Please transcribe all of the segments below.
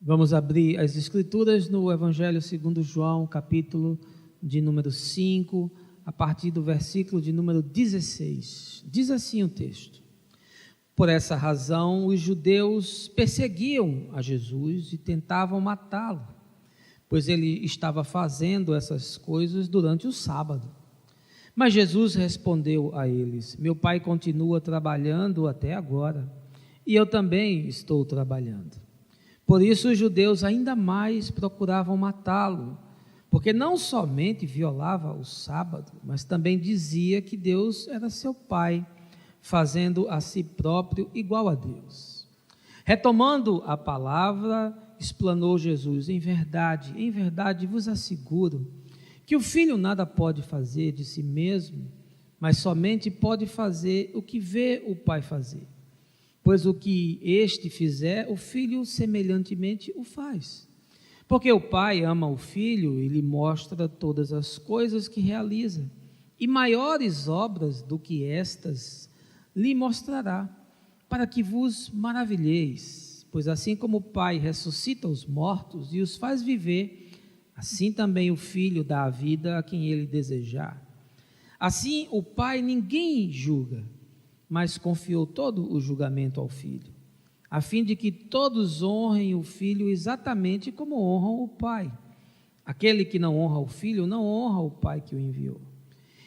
Vamos abrir as Escrituras no Evangelho segundo João, capítulo de número 5, a partir do versículo de número 16. Diz assim o texto: Por essa razão, os judeus perseguiam a Jesus e tentavam matá-lo, pois ele estava fazendo essas coisas durante o sábado. Mas Jesus respondeu a eles: Meu Pai continua trabalhando até agora, e eu também estou trabalhando. Por isso os judeus ainda mais procuravam matá-lo, porque não somente violava o sábado, mas também dizia que Deus era seu Pai, fazendo a si próprio igual a Deus. Retomando a palavra, explanou Jesus: em verdade vos asseguro que o Filho nada pode fazer de si mesmo, mas somente pode fazer o que vê o Pai fazer. Pois o que este fizer, o Filho semelhantemente o faz. Porque o Pai ama o Filho e lhe mostra todas as coisas que realiza, e maiores obras do que estas lhe mostrará, para que vos maravilheis. Pois assim como o Pai ressuscita os mortos e os faz viver, assim também o Filho dá a vida a quem ele desejar. Assim o Pai ninguém julga, mas confiou todo o julgamento ao Filho, a fim de que todos honrem o Filho exatamente como honram o Pai. Aquele que não honra o Filho, não honra o Pai que o enviou.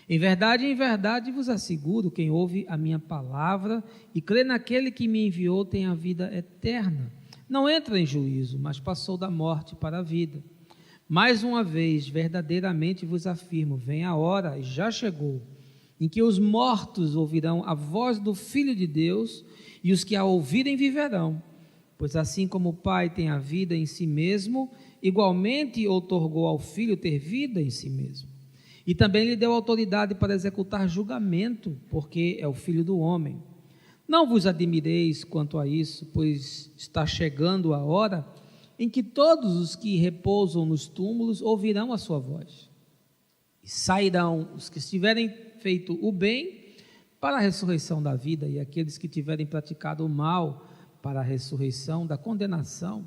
Em verdade vos asseguro, quem ouve a minha palavra e crê naquele que me enviou tem a vida eterna. Não entra em juízo, mas passou da morte para a vida. Mais uma vez, verdadeiramente vos afirmo, vem a hora, e já chegou, em que os mortos ouvirão a voz do Filho de Deus, e os que a ouvirem viverão. Pois assim como o Pai tem a vida em si mesmo, igualmente outorgou ao Filho ter vida em si mesmo. E também lhe deu autoridade para executar julgamento, porque é o Filho do homem. Não vos admireis quanto a isso, pois está chegando a hora em que todos os que repousam nos túmulos ouvirão a sua voz. E sairão os que estiverem feito o bem para a ressurreição da vida, e aqueles que tiverem praticado o mal para a ressurreição da condenação.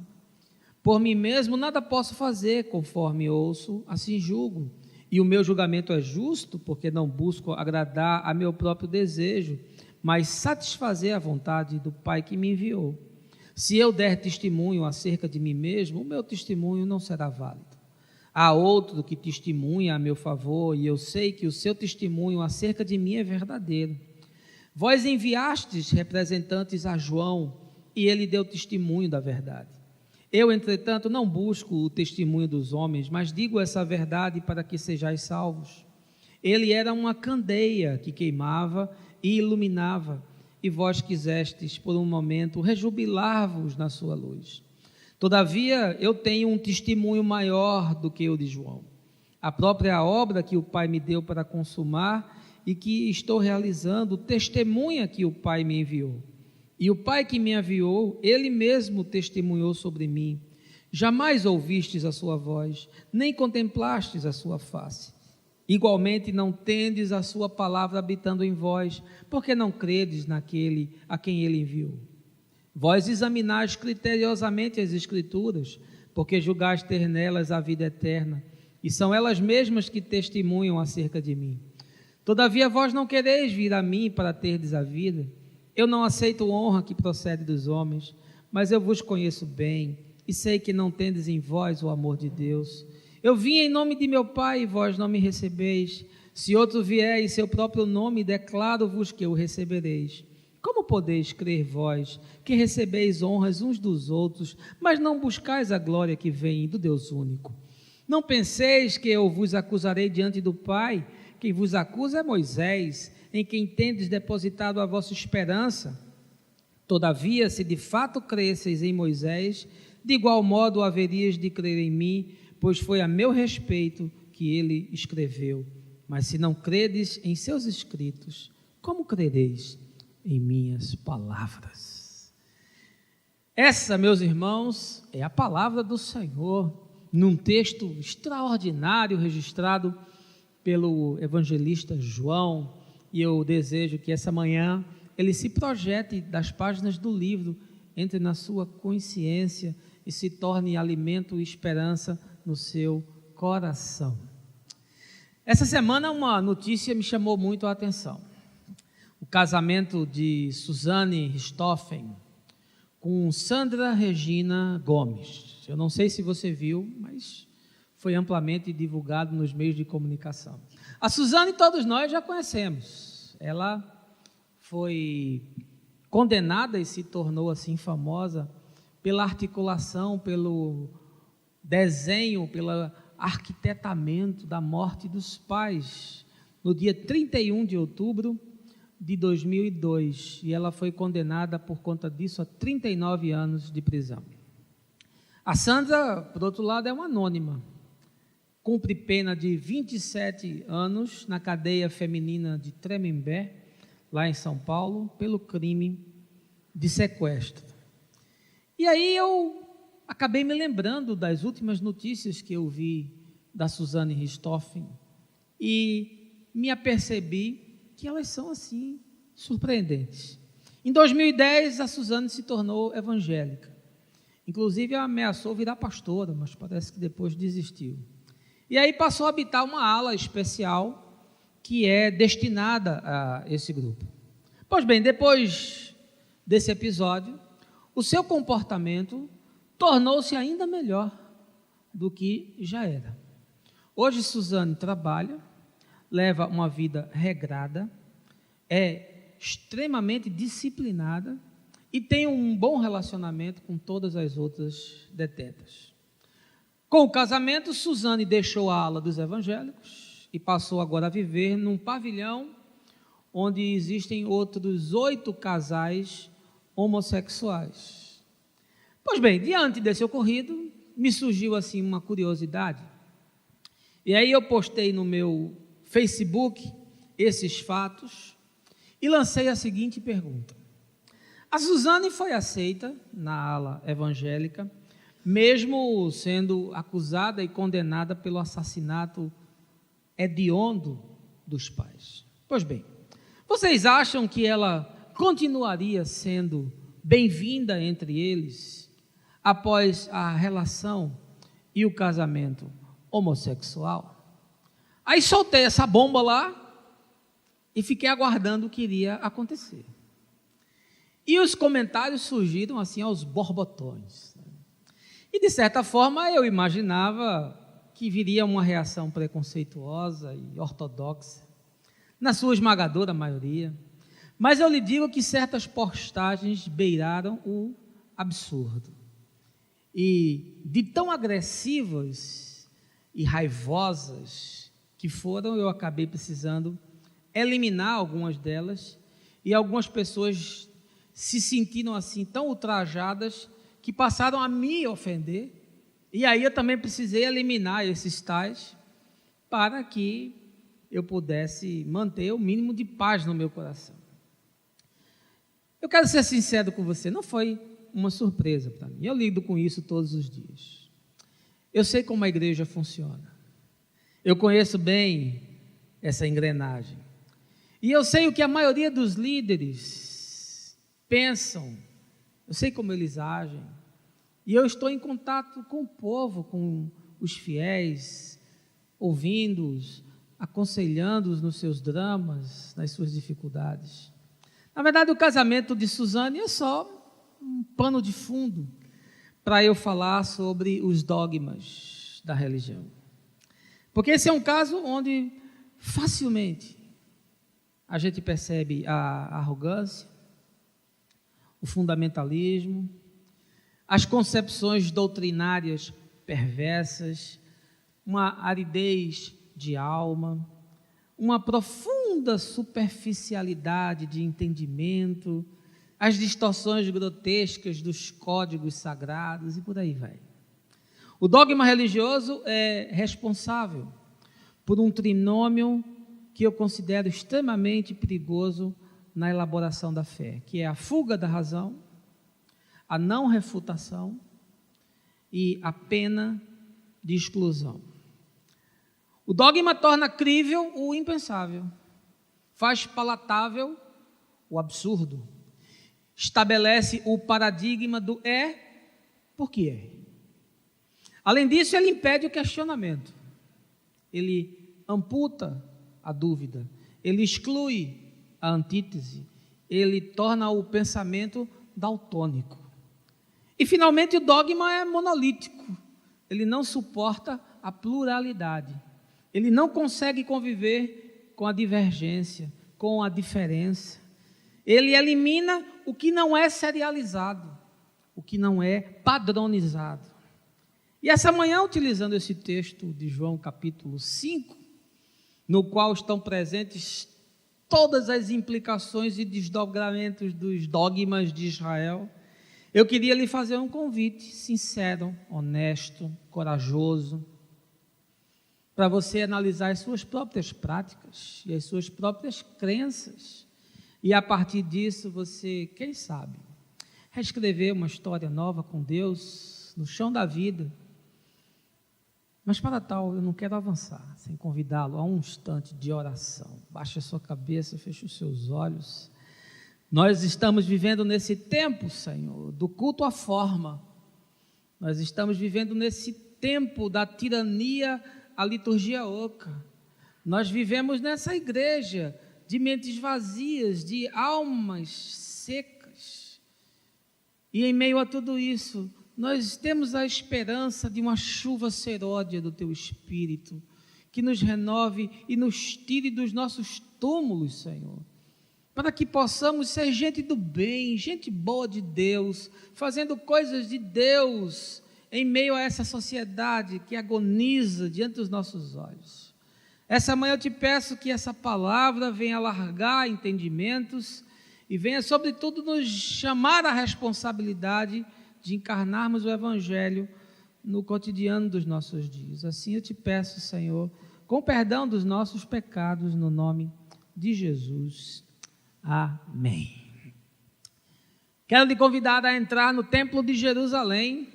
Por mim mesmo nada posso fazer, conforme ouço, assim julgo, e o meu julgamento é justo, porque não busco agradar a meu próprio desejo, mas satisfazer a vontade do Pai que me enviou. Se eu der testemunho acerca de mim mesmo, o meu testemunho não será válido. Há outro que testemunha a meu favor, e eu sei que o seu testemunho acerca de mim é verdadeiro. Vós enviastes representantes a João, e ele deu testemunho da verdade. Eu, entretanto, não busco o testemunho dos homens, mas digo essa verdade para que sejais salvos. Ele era uma candeia que queimava e iluminava, e vós quisestes, por um momento, rejubilar-vos na sua luz. Todavia, eu tenho um testemunho maior do que o de João, a própria obra que o Pai me deu para consumar e que estou realizando, testemunha que o Pai me enviou. E o Pai que me enviou, ele mesmo testemunhou sobre mim. Jamais ouvistes a sua voz, nem contemplastes a sua face. Igualmente não tendes a sua palavra habitando em vós, porque não credes naquele a quem ele enviou. Vós examinais criteriosamente as Escrituras, porque julgais ter nelas a vida eterna, e são elas mesmas que testemunham acerca de mim. Todavia vós não quereis vir a mim para terdes a vida. Eu não aceito honra que procede dos homens, mas eu vos conheço bem, e sei que não tendes em vós o amor de Deus. Eu vim em nome de meu Pai, e vós não me recebeis. Se outro vier em seu próprio nome, declaro-vos que o recebereis. Como podeis crer vós, que recebeis honras uns dos outros, mas não buscais a glória que vem do Deus único? Não penseis que eu vos acusarei diante do Pai? Quem vos acusa é Moisés, em quem tendes depositado a vossa esperança. Todavia, se de fato cresceis em Moisés, de igual modo haverias de crer em mim, pois foi a meu respeito que ele escreveu. Mas se não credes em seus escritos, como crereis em minhas palavras? Essa, meus irmãos, é a palavra do Senhor, num texto extraordinário registrado pelo evangelista João, e eu desejo que essa manhã ele se projete das páginas do livro, entre na sua consciência, e se torne alimento e esperança no seu coração. Essa semana uma notícia me chamou muito a atenção. O casamento de Suzane Richthofen com Sandra Regina Gomes. Eu não sei se você viu, mas foi amplamente divulgado nos meios de comunicação. A Suzane todos nós já conhecemos. Ela foi condenada e se tornou assim famosa pela articulação, pelo desenho, pelo arquitetamento da morte dos pais, no dia 31 de outubro de 2002, e ela foi condenada por conta disso a 39 anos de prisão. A Sandra, por outro lado, é uma anônima, cumpre pena de 27 anos na cadeia feminina de Tremembé, lá em São Paulo, pelo crime de sequestro. E aí eu acabei me lembrando das últimas notícias que eu vi da Suzane Richthofen e me apercebi que elas são assim, surpreendentes. Em 2010, a Suzane se tornou evangélica. Inclusive, ela ameaçou virar pastora, mas parece que depois desistiu. E aí passou a habitar uma ala especial que é destinada a esse grupo. Pois bem, depois desse episódio, o seu comportamento tornou-se ainda melhor do que já era. Hoje, Suzane trabalha, leva uma vida regrada, é extremamente disciplinada e tem um bom relacionamento com todas as outras detentas. Com o casamento, Suzane deixou a ala dos evangélicos e passou agora a viver num pavilhão onde existem outros 8 casais homossexuais. Pois bem, diante desse ocorrido, me surgiu assim uma curiosidade. E aí eu postei no meu Facebook esses fatos e lancei a seguinte pergunta: a Suzane foi aceita na ala evangélica, mesmo sendo acusada e condenada pelo assassinato hediondo dos pais? Pois bem, vocês acham que ela continuaria sendo bem-vinda entre eles após a relação e o casamento homossexual? Aí soltei essa bomba lá e fiquei aguardando o que iria acontecer. E os comentários surgiram assim aos borbotões. E de certa forma eu imaginava que viria uma reação preconceituosa e ortodoxa, na sua esmagadora maioria. Mas eu lhe digo que certas postagens beiraram o absurdo. E de tão agressivas e raivosas que foram, eu acabei precisando eliminar algumas delas, e algumas pessoas se sentiram assim tão ultrajadas que passaram a me ofender, e aí eu também precisei eliminar esses tais para que eu pudesse manter o mínimo de paz no meu coração. Eu quero ser sincero com você, não foi uma surpresa para mim, eu lido com isso todos os dias. Eu sei como a igreja funciona, eu conheço bem essa engrenagem, e eu sei o que a maioria dos líderes pensam, eu sei como eles agem, e eu estou em contato com o povo, com os fiéis, ouvindo-os, aconselhando-os nos seus dramas, nas suas dificuldades. Na verdade, o casamento de Suzane é só um pano de fundo para eu falar sobre os dogmas da religião. Porque esse é um caso onde facilmente a gente percebe a arrogância, o fundamentalismo, as concepções doutrinárias perversas, uma aridez de alma, uma profunda superficialidade de entendimento, as distorções grotescas dos códigos sagrados e por aí vai. O dogma religioso é responsável por um trinômio que eu considero extremamente perigoso na elaboração da fé, que é a fuga da razão, a não refutação e a pena de exclusão. O dogma torna crível o impensável, faz palatável o absurdo, estabelece o paradigma do é porque é. Além disso, ele impede o questionamento, ele amputa a dúvida, ele exclui a antítese, ele torna o pensamento daltônico. E, finalmente, o dogma é monolítico, ele não suporta a pluralidade, ele não consegue conviver com a divergência, com a diferença. Ele elimina o que não é serializado, o que não é padronizado. E essa manhã, utilizando esse texto de João capítulo 5, no qual estão presentes todas as implicações e desdobramentos dos dogmas de Israel, eu queria lhe fazer um convite sincero, honesto, corajoso, para você analisar as suas próprias práticas e as suas próprias crenças, e a partir disso você, quem sabe, reescrever uma história nova com Deus no chão da vida. Mas para tal, eu não quero avançar sem convidá-lo a um instante de oração. Baixe a sua cabeça, feche os seus olhos. Nós estamos vivendo nesse tempo, Senhor, do culto à forma. Nós estamos vivendo nesse tempo da tirania à liturgia oca. Nós vivemos nessa igreja de mentes vazias, de almas secas. E em meio a tudo isso, nós temos a esperança de uma chuva seródia do Teu Espírito, que nos renove e nos tire dos nossos túmulos, Senhor, para que possamos ser gente do bem, gente boa de Deus, fazendo coisas de Deus, em meio a essa sociedade que agoniza diante dos nossos olhos. Essa manhã eu te peço que essa palavra venha alargar entendimentos e venha, sobretudo, nos chamar à responsabilidade de encarnarmos o Evangelho no cotidiano dos nossos dias. Assim eu te peço, Senhor, com perdão dos nossos pecados, no nome de Jesus. Amém. Quero lhe convidar a entrar no Templo de Jerusalém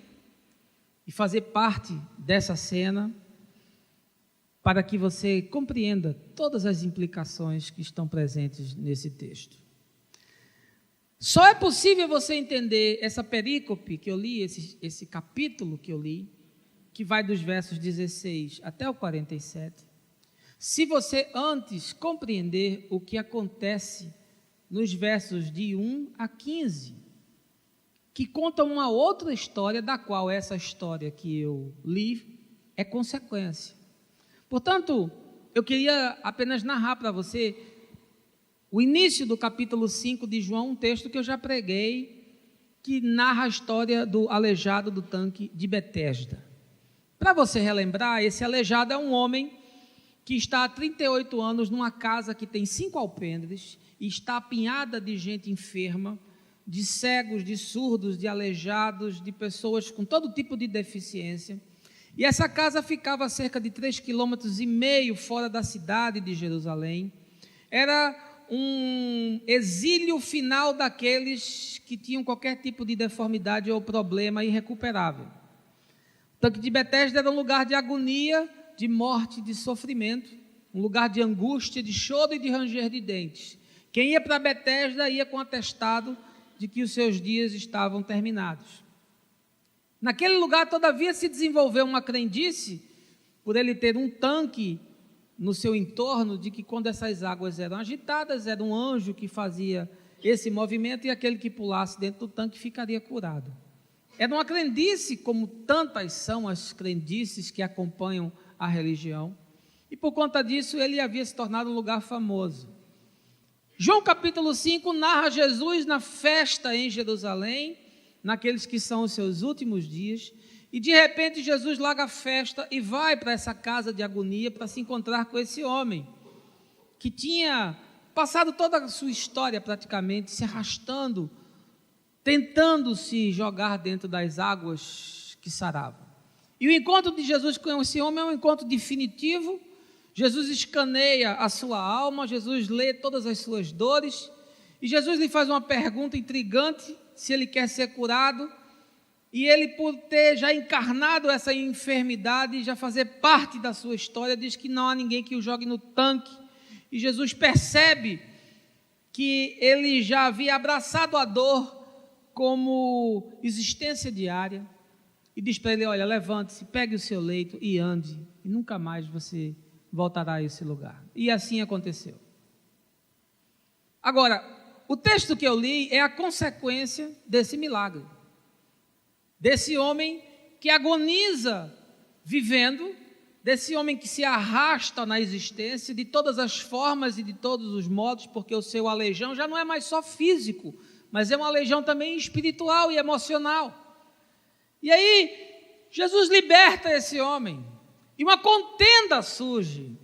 e fazer parte dessa cena, para que você compreenda todas as implicações que estão presentes nesse texto. Só é possível você entender essa perícope que eu li, esse capítulo que eu li, que vai dos versos 16 até o 47, se você antes compreender o que acontece nos versos de 1 a 15, que contam uma outra história, da qual essa história que eu li é consequência. Portanto, eu queria apenas narrar para você o início do capítulo 5 de João, um texto que eu já preguei, que narra a história do aleijado do tanque de Betesda. Para você relembrar, esse aleijado é um homem que está há 38 anos numa casa que tem 5 alpendres e está apinhada de gente enferma, de cegos, de surdos, de aleijados, de pessoas com todo tipo de deficiência. E essa casa ficava a cerca de 3,5 km fora da cidade de Jerusalém. Era um exílio final daqueles que tinham qualquer tipo de deformidade ou problema irrecuperável. O tanque de Betesda era um lugar de agonia, de morte, de sofrimento, um lugar de angústia, de choro e de ranger de dentes. Quem ia para Betesda ia com atestado de que os seus dias estavam terminados. Naquele lugar, todavia, se desenvolveu uma crendice, por ele ter um tanque no seu entorno, de que quando essas águas eram agitadas, era um anjo que fazia esse movimento e aquele que pulasse dentro do tanque ficaria curado. Era uma crendice, como tantas são as crendices que acompanham a religião, e por conta disso ele havia se tornado um lugar famoso. João capítulo 5 narra Jesus na festa em Jerusalém, naqueles que são os seus últimos dias, e de repente Jesus larga a festa e vai para essa casa de agonia para se encontrar com esse homem, que tinha passado toda a sua história praticamente se arrastando, tentando se jogar dentro das águas que saravam. E o encontro de Jesus com esse homem é um encontro definitivo. Jesus escaneia a sua alma, Jesus lê todas as suas dores, e Jesus lhe faz uma pergunta intrigante, se ele quer ser curado, e ele, por ter já encarnado essa enfermidade, já fazer parte da sua história, diz que não há ninguém que o jogue no tanque, e Jesus percebe que ele já havia abraçado a dor como existência diária, e diz para ele: olha, levante-se, pegue o seu leito e ande, e nunca mais você voltará a esse lugar. E assim aconteceu. Agora, o texto que eu li é a consequência desse milagre, desse homem que agoniza vivendo, desse homem que se arrasta na existência de todas as formas e de todos os modos, porque o seu aleijão já não é mais só físico, mas é um aleijão também espiritual e emocional. E aí, Jesus liberta esse homem, e uma contenda surge.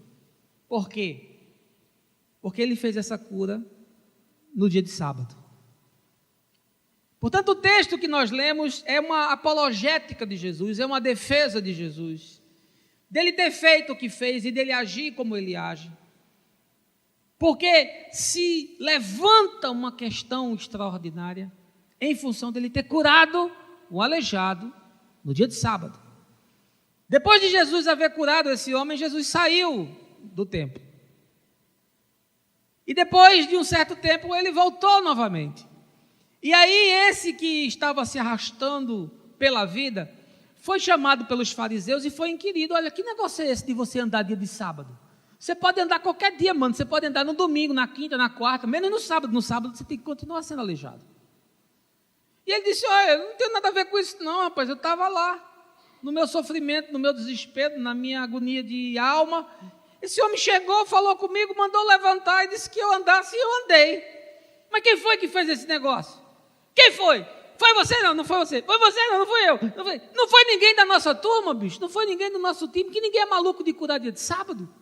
Por quê? Porque ele fez essa cura no dia de sábado. Portanto, o texto que nós lemos é uma apologética de Jesus, é uma defesa de Jesus, dele ter feito o que fez e dele agir como ele age. Porque se levanta uma questão extraordinária em função dele ter curado um aleijado no dia de sábado. Depois de Jesus haver curado esse homem, Jesus saiu do templo. E depois de um certo tempo, ele voltou novamente. E aí esse que estava se arrastando pela vida, foi chamado pelos fariseus e foi inquirido: olha, que negócio é esse de você andar dia de sábado? Você pode andar qualquer dia, mano, você pode andar no domingo, na quinta, na quarta, menos no sábado você tem que continuar sendo aleijado. E ele disse: olha, não tem nada a ver com isso não, rapaz, eu estava lá, no meu sofrimento, no meu desespero, na minha agonia de alma. Esse homem chegou, falou comigo, mandou levantar e disse que eu andasse, e eu andei. Mas quem foi que fez esse negócio? Quem foi? Foi você? Não, não foi você. Foi você? Não, não fui eu. Não foi ninguém da nossa turma, bicho. Não foi ninguém do nosso time, que ninguém é maluco de curar dia de sábado.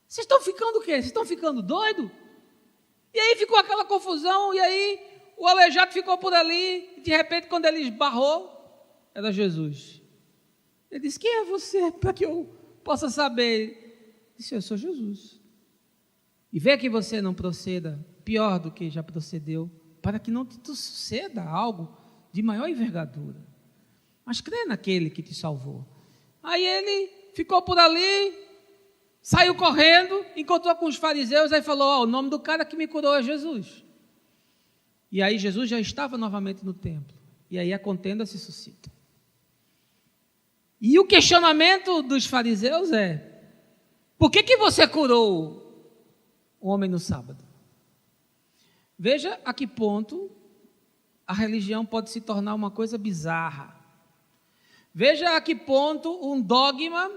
Vocês estão ficando o quê? Vocês estão ficando doidos? E aí ficou aquela confusão, e aí o aleijado ficou por ali, e de repente, quando ele esbarrou, era Jesus. Ele disse: quem é você? Para que eu possa saber. Ele disse: eu sou Jesus. E vê que você não proceda pior do que já procedeu, para que não te suceda algo de maior envergadura. Mas crê naquele que te salvou. Aí ele ficou por ali, saiu correndo, encontrou com os fariseus, aí falou: o nome do cara que me curou é Jesus. E aí Jesus já estava novamente no templo. E aí a contenda se suscita. E o questionamento dos fariseus é: por que você curou o homem no sábado? Veja a que ponto a religião pode se tornar uma coisa bizarra. Veja a que ponto um dogma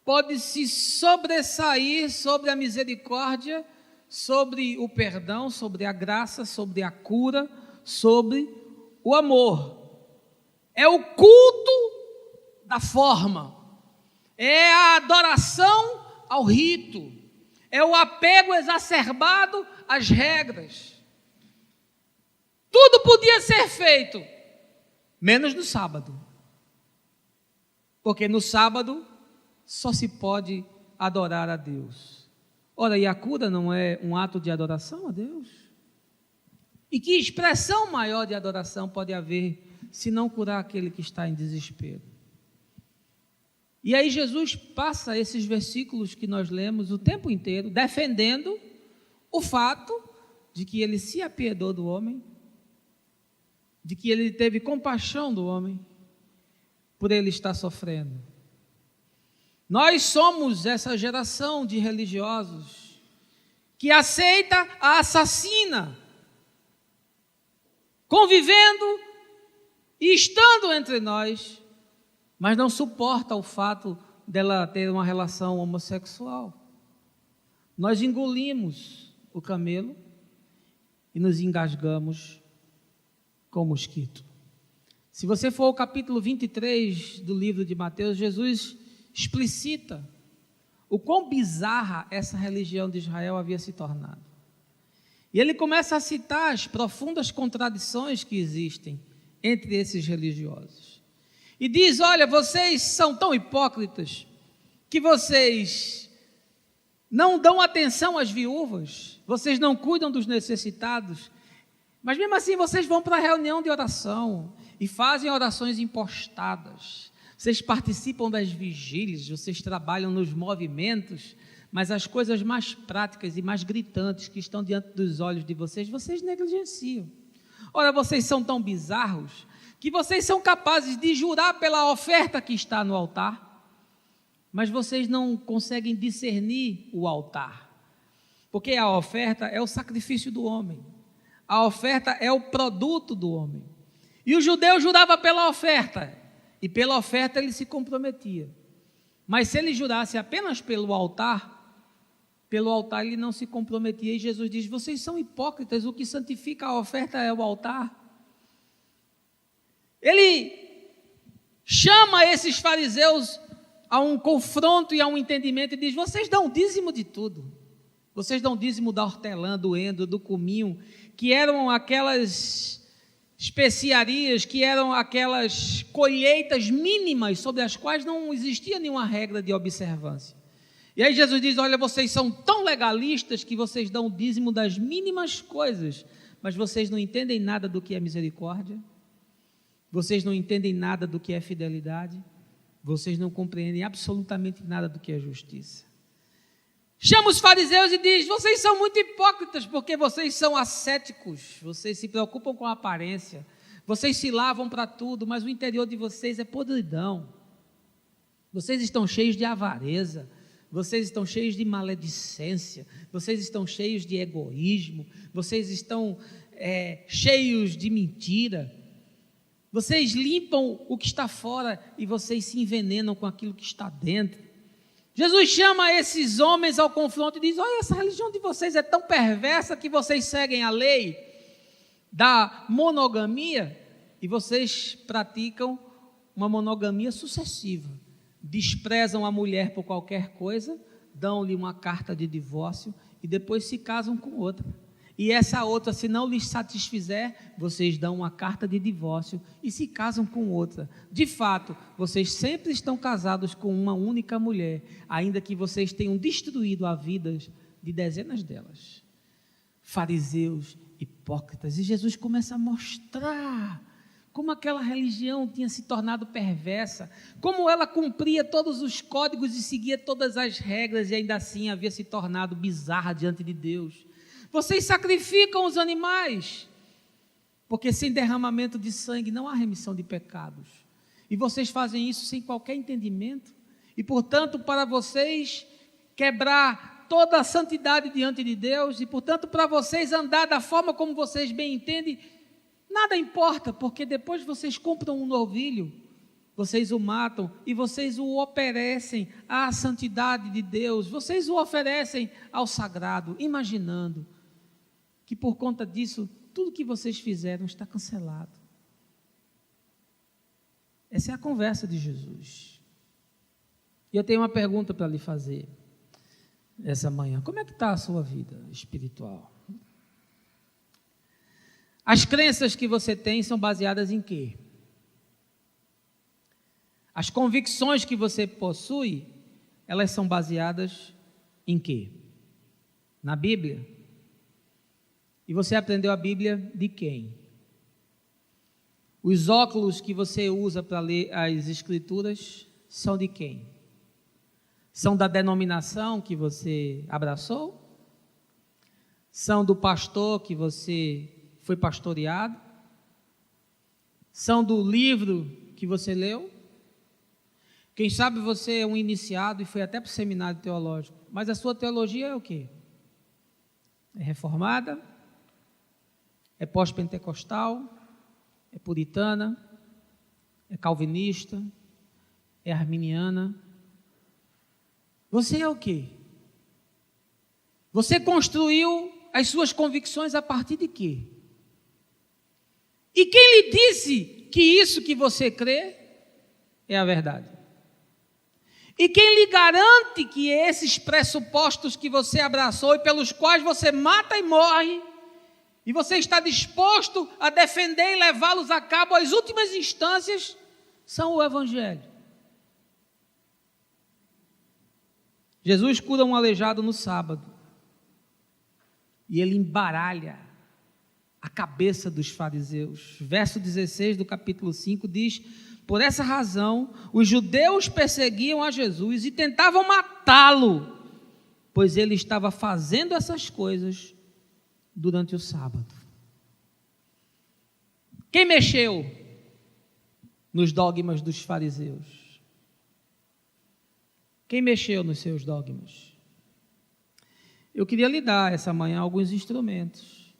pode se sobressair sobre a misericórdia, sobre o perdão, sobre a graça, sobre a cura, sobre o amor. É o culto da forma, é a adoração ao rito, é o apego exacerbado às regras. Tudo podia ser feito, menos no sábado. Porque no sábado só se pode adorar a Deus. Ora, e a cura não é um ato de adoração a Deus? E que expressão maior de adoração pode haver se não curar aquele que está em desespero? E aí Jesus passa esses versículos que nós lemos o tempo inteiro, defendendo o fato de que ele se apiedou do homem, de que ele teve compaixão do homem, por ele estar sofrendo. Nós somos essa geração de religiosos que aceita a assassina, convivendo e estando entre nós, mas não suporta o fato dela ter uma relação homossexual. Nós engolimos o camelo e nos engasgamos com o mosquito. Se você for ao capítulo 23 do livro de Mateus, Jesus explicita o quão bizarra essa religião de Israel havia se tornado. E ele começa a citar as profundas contradições que existem entre esses religiosos. E diz: olha, vocês são tão hipócritas que vocês não dão atenção às viúvas, vocês não cuidam dos necessitados, mas mesmo assim vocês vão para a reunião de oração e fazem orações impostadas, vocês participam das vigílias, vocês trabalham nos movimentos, mas as coisas mais práticas e mais gritantes que estão diante dos olhos de vocês, vocês negligenciam. Ora, vocês são tão bizarros que vocês são capazes de jurar pela oferta que está no altar, mas vocês não conseguem discernir o altar, porque a oferta é o sacrifício do homem, a oferta é o produto do homem, e o judeu jurava pela oferta, e pela oferta ele se comprometia, mas se ele jurasse apenas pelo altar ele não se comprometia, e Jesus diz: vocês são hipócritas, o que santifica a oferta é o altar. Ele chama esses fariseus a um confronto e a um entendimento e diz: vocês dão dízimo de tudo, vocês dão dízimo da hortelã, do endro, do cominho, que eram aquelas especiarias, que eram aquelas colheitas mínimas sobre as quais não existia nenhuma regra de observância. E aí Jesus diz: olha, vocês são tão legalistas que vocês dão o dízimo das mínimas coisas, mas vocês não entendem nada do que é misericórdia, vocês não entendem nada do que é fidelidade, vocês não compreendem absolutamente nada do que é justiça. Chama os fariseus e diz: vocês são muito hipócritas, porque vocês são ascéticos, vocês se preocupam com a aparência, vocês se lavam para tudo, mas o interior de vocês é podridão, vocês estão cheios de avareza, vocês estão cheios de maledicência, vocês estão cheios de egoísmo, vocês estão cheios de mentira, vocês limpam o que está fora e vocês se envenenam com aquilo que está dentro. Jesus chama esses homens ao confronto e diz: olha, essa religião de vocês é tão perversa que vocês seguem a lei da monogamia e vocês praticam uma monogamia sucessiva. Desprezam a mulher por qualquer coisa, dão-lhe uma carta de divórcio e depois se casam com outra. E essa outra, se não lhes satisfizer, vocês dão uma carta de divórcio e se casam com outra. De fato, vocês sempre estão casados com uma única mulher, ainda que vocês tenham destruído a vida de dezenas delas. Fariseus, hipócritas. E Jesus começa a mostrar como aquela religião tinha se tornado perversa, como ela cumpria todos os códigos e seguia todas as regras e ainda assim havia se tornado bizarra diante de Deus. Vocês sacrificam os animais, porque sem derramamento de sangue não há remissão de pecados. E vocês fazem isso sem qualquer entendimento. E, portanto, para vocês quebrar toda a santidade diante de Deus, e, portanto, para vocês andar da forma como vocês bem entendem, nada importa, porque depois vocês compram um novilho, vocês o matam e vocês o oferecem à santidade de Deus, vocês o oferecem ao sagrado, imaginando que por conta disso, tudo que vocês fizeram está cancelado. Essa é a conversa de Jesus. E eu tenho uma pergunta para lhe fazer essa manhã: como é que está a sua vida espiritual? As crenças que você tem são baseadas em quê? As convicções que você possui, elas são baseadas em quê? Na Bíblia? E você aprendeu a Bíblia de quem? Os óculos que você usa para ler as Escrituras são de quem? São da denominação que você abraçou? São do pastor que você foi pastoreado? São do livro que você leu? Quem sabe você é um iniciado e foi até para o seminário teológico, mas a sua teologia é o quê? É reformada? É pós-pentecostal? É puritana? É calvinista? É arminiana? Você é o quê? Você construiu as suas convicções a partir de quê? E quem lhe disse que isso que você crê é a verdade? E quem lhe garante que esses pressupostos que você abraçou e pelos quais você mata e morre, e você está disposto a defender e levá-los a cabo às últimas instâncias, são o Evangelho? Jesus cura um aleijado no sábado, e ele embaralha a cabeça dos fariseus. Verso 16 do capítulo 5 diz: por essa razão, os judeus perseguiam a Jesus e tentavam matá-lo, pois ele estava fazendo essas coisas durante o sábado. Quem mexeu nos dogmas dos fariseus? Quem mexeu nos seus dogmas? Eu queria lhe dar essa manhã alguns instrumentos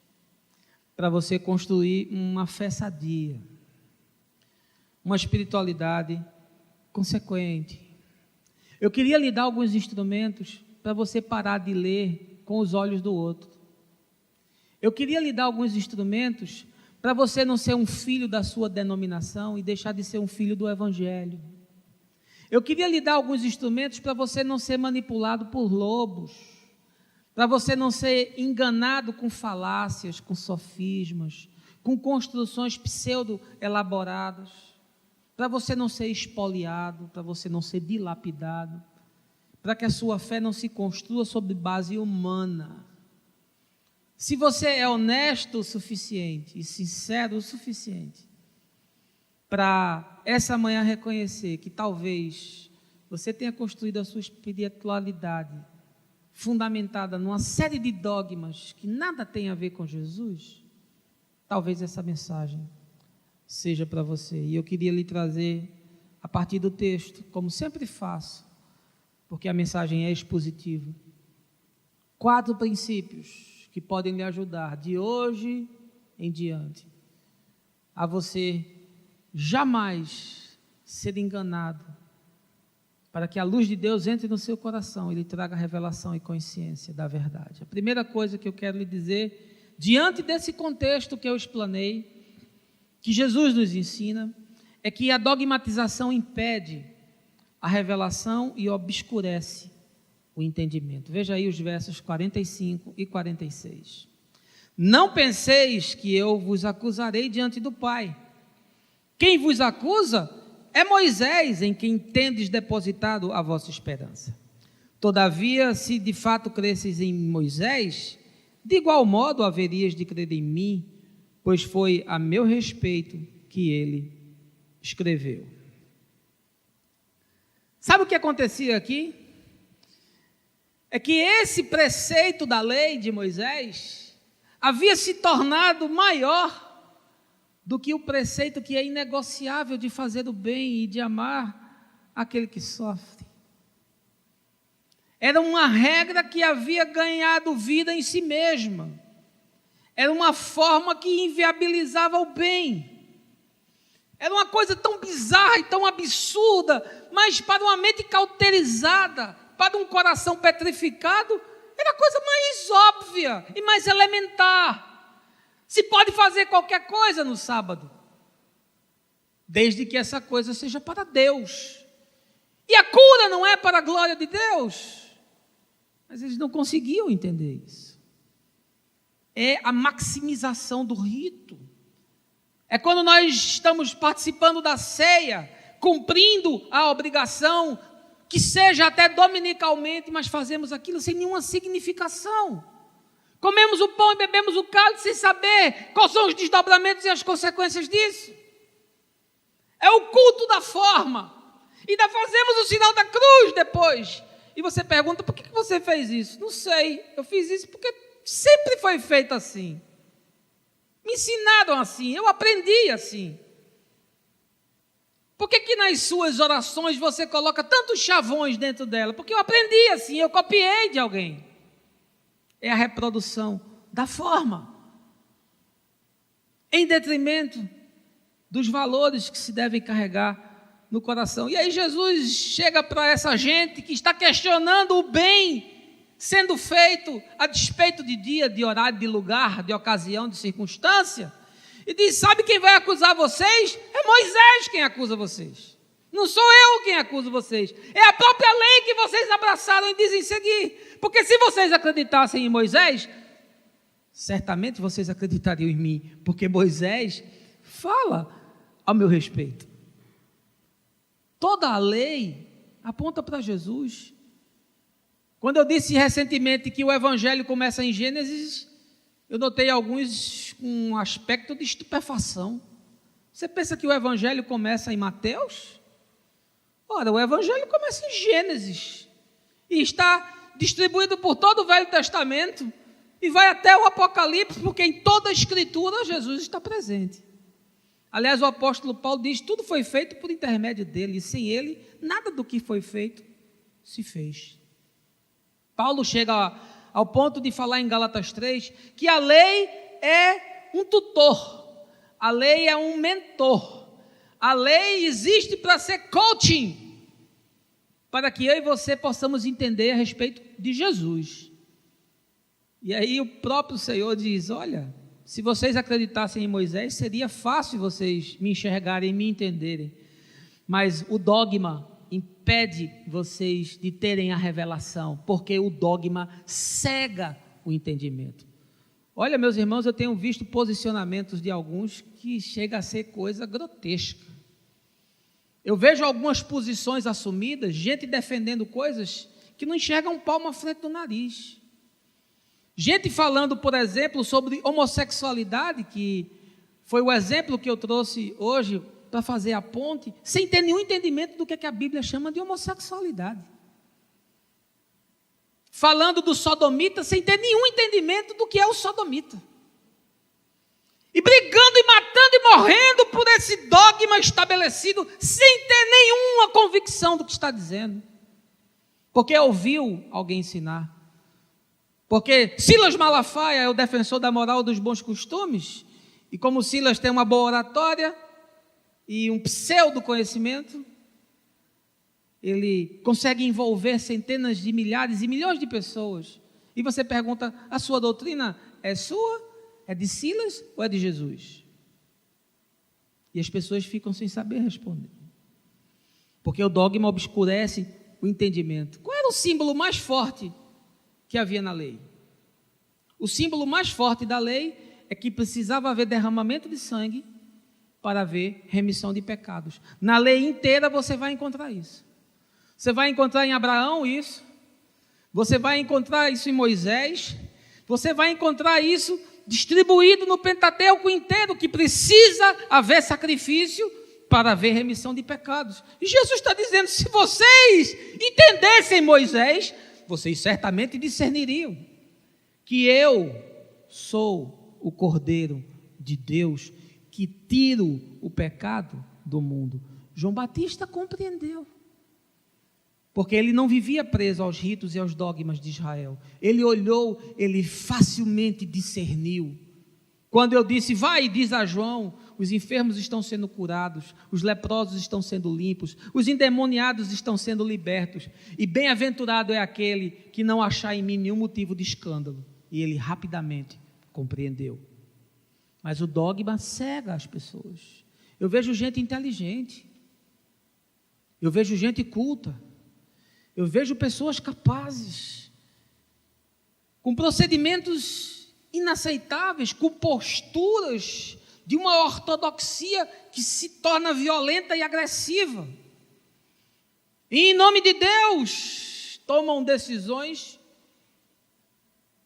para você construir uma fé sadia, uma espiritualidade consequente. Eu queria lhe dar alguns instrumentos para você parar de ler com os olhos do outro. Eu queria lhe dar alguns instrumentos para você não ser um filho da sua denominação e deixar de ser um filho do Evangelho. Eu queria lhe dar alguns instrumentos para você não ser manipulado por lobos, para você não ser enganado com falácias, com sofismas, com construções pseudo-elaboradas, para você não ser espoliado, para você não ser dilapidado, para que a sua fé não se construa sobre base humana. Se você é honesto o suficiente e sincero o suficiente para essa manhã reconhecer que talvez você tenha construído a sua espiritualidade fundamentada numa série de dogmas que nada tem a ver com Jesus, talvez essa mensagem seja para você. E eu queria lhe trazer, a partir do texto, como sempre faço, porque a mensagem é expositiva, 4 princípios que podem lhe ajudar de hoje em diante a você jamais ser enganado, para que a luz de Deus entre no seu coração e lhe traga revelação e consciência da verdade. A primeira coisa que eu quero lhe dizer, diante desse contexto que eu explanei, que Jesus nos ensina, é que a dogmatização impede a revelação e obscurece o entendimento. Veja aí os versos 45 e 46. Não penseis que eu vos acusarei diante do Pai. Quem vos acusa é Moisés, em quem tendes depositado a vossa esperança. Todavia, se de fato cresces em Moisés, de igual modo haverias de crer em mim, pois foi a meu respeito que ele escreveu. Sabe o que acontecia aqui? É que esse preceito da lei de Moisés havia se tornado maior do que o preceito que é inegociável de fazer o bem e de amar aquele que sofre. Era uma regra que havia ganhado vida em si mesma. Era uma forma que inviabilizava o bem. Era uma coisa tão bizarra e tão absurda, mas para uma mente cauterizada, para um coração petrificado, era a coisa mais óbvia e mais elementar. Se pode fazer qualquer coisa no sábado, desde que essa coisa seja para Deus. E a cura não é para a glória de Deus. Mas eles não conseguiam entender isso. É a maximização do rito. É quando nós estamos participando da ceia, cumprindo a obrigação, que seja até dominicalmente, mas fazemos aquilo sem nenhuma significação. Comemos o pão e bebemos o cálice sem saber quais são os desdobramentos e as consequências disso. É o culto da forma. E ainda fazemos o sinal da cruz depois. E você pergunta, por que você fez isso? Não sei, eu fiz isso porque sempre foi feito assim. Me ensinaram assim, eu aprendi assim. Por que nas suas orações você coloca tantos chavões dentro dela? Porque eu aprendi assim, eu copiei de alguém. É a reprodução da forma, em detrimento dos valores que se devem carregar no coração. E aí Jesus chega para essa gente que está questionando o bem sendo feito a despeito de dia, de horário, de lugar, de ocasião, de circunstância, e diz, sabe quem vai acusar vocês? É Moisés quem acusa vocês. Não sou eu quem acuso vocês. É a própria lei que vocês abraçaram e dizem seguir. Porque se vocês acreditassem em Moisés, certamente vocês acreditariam em mim, porque Moisés fala ao meu respeito. Toda a lei aponta para Jesus. Quando eu disse recentemente que o Evangelho começa em Gênesis, eu notei alguns com um aspecto de estupefação. Você pensa que o Evangelho começa em Mateus? Ora, o Evangelho começa em Gênesis e está distribuído por todo o Velho Testamento e vai até o Apocalipse, porque em toda a Escritura Jesus está presente. Aliás, o apóstolo Paulo diz: tudo foi feito por intermédio dele, e sem ele, nada do que foi feito se fez. Paulo chega ao ponto de falar em Gálatas 3 que a lei é um tutor, a lei é um mentor, a lei existe para ser coaching, para que eu e você possamos entender a respeito de Jesus. E aí o próprio Senhor diz: olha, se vocês acreditassem em Moisés, seria fácil vocês me enxergarem e me entenderem, mas o dogma impede vocês de terem a revelação, porque o dogma cega o entendimento. Olha, meus irmãos, eu tenho visto posicionamentos de alguns que chega a ser coisa grotesca. Eu vejo algumas posições assumidas, gente defendendo coisas que não enxergam um palmo à frente do nariz. Gente falando, por exemplo, sobre homossexualidade, que foi o exemplo que eu trouxe hoje para fazer a ponte, sem ter nenhum entendimento do que a Bíblia chama de homossexualidade. Falando do sodomita, sem ter nenhum entendimento do que é o sodomita. E brigando e matando e morrendo por esse dogma estabelecido, sem ter nenhuma convicção do que está dizendo. Porque ouviu alguém ensinar. Porque Silas Malafaia é o defensor da moral dos bons costumes, e como Silas tem uma boa oratória e um pseudo conhecimento, ele consegue envolver centenas de milhares e milhões de pessoas. E você pergunta: a sua doutrina é sua? É de Silas ou é de Jesus? E as pessoas ficam sem saber responder, porque o dogma obscurece o entendimento. Qual era o símbolo mais forte que havia na lei? O símbolo mais forte da lei é que precisava haver derramamento de sangue para haver remissão de pecados. Na lei inteira você vai encontrar isso. Você vai encontrar em Abraão isso, você vai encontrar isso em Moisés, você vai encontrar isso distribuído no Pentateuco inteiro, que precisa haver sacrifício para haver remissão de pecados. E Jesus está dizendo: se vocês entendessem Moisés, vocês certamente discerniriam que eu sou o Cordeiro de Deus que tiro o pecado do mundo. João Batista compreendeu, porque ele não vivia preso aos ritos e aos dogmas de Israel. Ele olhou, ele facilmente discerniu. Quando eu disse: vai e diz a João, os enfermos estão sendo curados, os leprosos estão sendo limpos, os endemoniados estão sendo libertos, e bem-aventurado é aquele que não achar em mim nenhum motivo de escândalo. E ele rapidamente compreendeu. Mas o dogma cega as pessoas. Eu vejo gente inteligente, eu vejo gente culta, eu vejo pessoas capazes, com procedimentos inaceitáveis, com posturas de uma ortodoxia que se torna violenta e agressiva. E, em nome de Deus, tomam decisões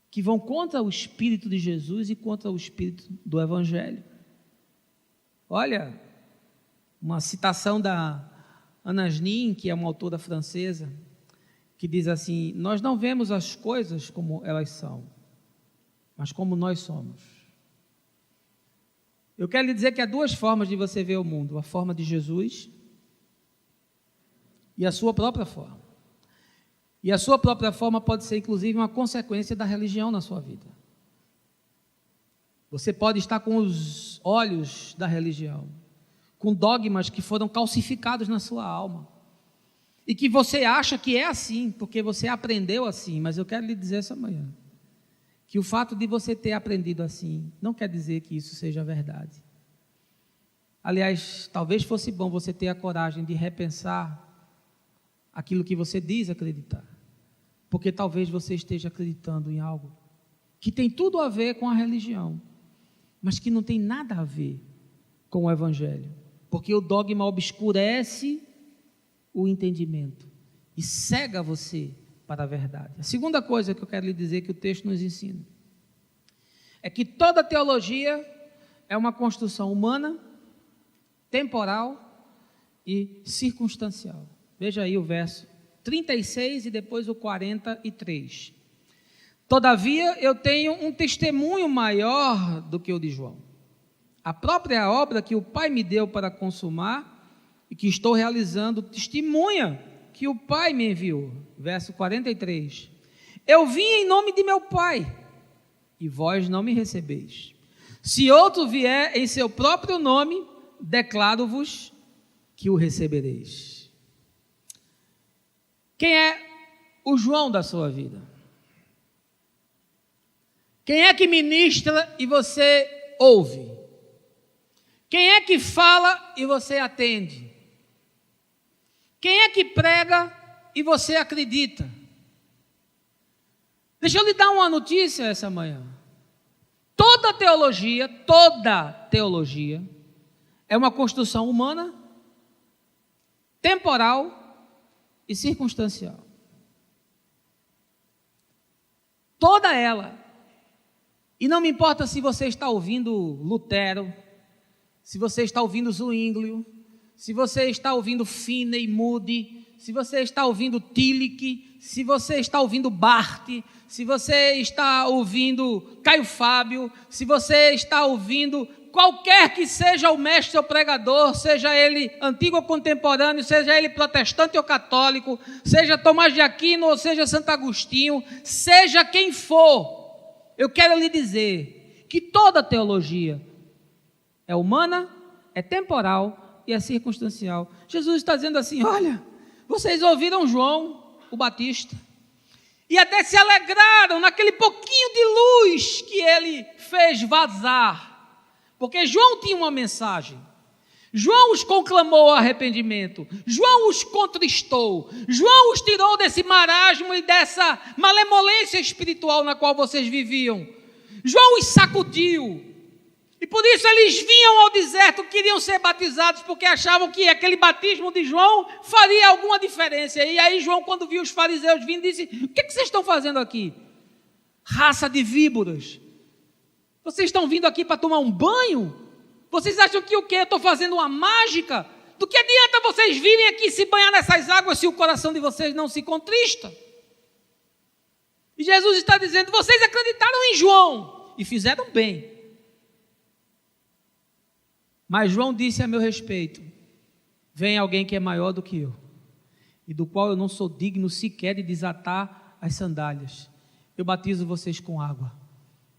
que vão contra o Espírito de Jesus e contra o Espírito do Evangelho. Olha, uma citação da Annas Nin, que é uma autora francesa, que diz assim: nós não vemos as coisas como elas são, mas como nós somos. Eu quero lhe dizer que há duas formas de você ver o mundo: a forma de Jesus e a sua própria forma. E a sua própria forma pode ser, inclusive, uma consequência da religião na sua vida. Você pode estar com os olhos da religião, com dogmas que foram calcificados na sua alma, e que você acha que é assim, porque você aprendeu assim. Mas eu quero lhe dizer essa manhã, que o fato de você ter aprendido assim, não quer dizer que isso seja verdade. Aliás, talvez fosse bom você ter a coragem de repensar aquilo que você diz acreditar, porque talvez você esteja acreditando em algo que tem tudo a ver com a religião, mas que não tem nada a ver com o Evangelho, porque o dogma obscurece o entendimento e cega você para a verdade. A segunda coisa que eu quero lhe dizer que o texto nos ensina é que toda teologia é uma construção humana, temporal e circunstancial. Veja aí o verso 36 e depois o 43. Todavia eu tenho um testemunho maior do que o de João, A própria obra que o Pai me deu para consumar e que estou realizando testemunha que o Pai me enviou. Verso 43. Eu vim em nome de meu Pai, e vós não me recebeis. Se outro vier em seu próprio nome, declaro-vos que o recebereis. Quem é o João da sua vida? Quem é que ministra e você ouve? Quem é que fala e você atende? Quem é que prega e você acredita? Deixa eu lhe dar uma notícia essa manhã. Toda teologia é uma construção humana, temporal e circunstancial. Toda ela. E não me importa se você está ouvindo Lutero, se você está ouvindo Zwinglio, se você está ouvindo Finney, Moody, se você está ouvindo Tillich, se você está ouvindo Barth, se você está ouvindo Caio Fábio, se você está ouvindo qualquer que seja o mestre ou pregador, seja ele antigo ou contemporâneo, seja ele protestante ou católico, seja Tomás de Aquino ou seja Santo Agostinho, seja quem for, eu quero lhe dizer que toda teologia é humana, é temporal e é circunstancial. Jesus está dizendo assim: olha, vocês ouviram João, o Batista, e até se alegraram naquele pouquinho de luz que ele fez vazar, porque João tinha uma mensagem. João os conclamou ao arrependimento, João os contristou, João os tirou desse marasmo e dessa malemolência espiritual na qual vocês viviam. João os sacudiu, e por isso eles vinham ao deserto, queriam ser batizados, porque achavam que aquele batismo de João faria alguma diferença. E aí João, quando viu os fariseus vindo, disse: o que vocês estão fazendo aqui? Raça de víboras, vocês estão vindo aqui para tomar um banho? Vocês acham que o quê? Eu estou fazendo uma mágica? Do que adianta vocês virem aqui se banhar nessas águas se o coração de vocês não se contrista? E Jesus está dizendo: vocês acreditaram em João e fizeram bem. Mas João disse a meu respeito: vem alguém que é maior do que eu, e do qual eu não sou digno sequer de desatar as sandálias. Eu batizo vocês com água,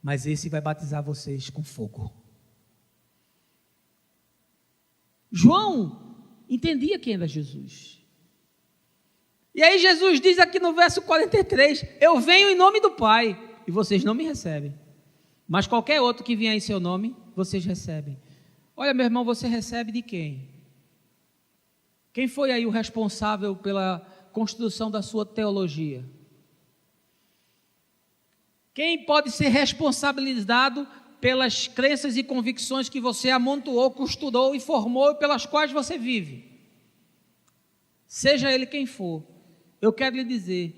mas esse vai batizar vocês com fogo. João entendia quem era Jesus. E aí Jesus diz aqui no verso 43, eu venho em nome do Pai, e vocês não me recebem, mas qualquer outro que vier em seu nome, vocês recebem. Olha, meu irmão, você recebe de quem? Quem foi aí o responsável pela construção da sua teologia? Quem pode ser responsabilizado pelas crenças e convicções que você amontoou, costurou e formou e pelas quais você vive? Seja ele quem for, eu quero lhe dizer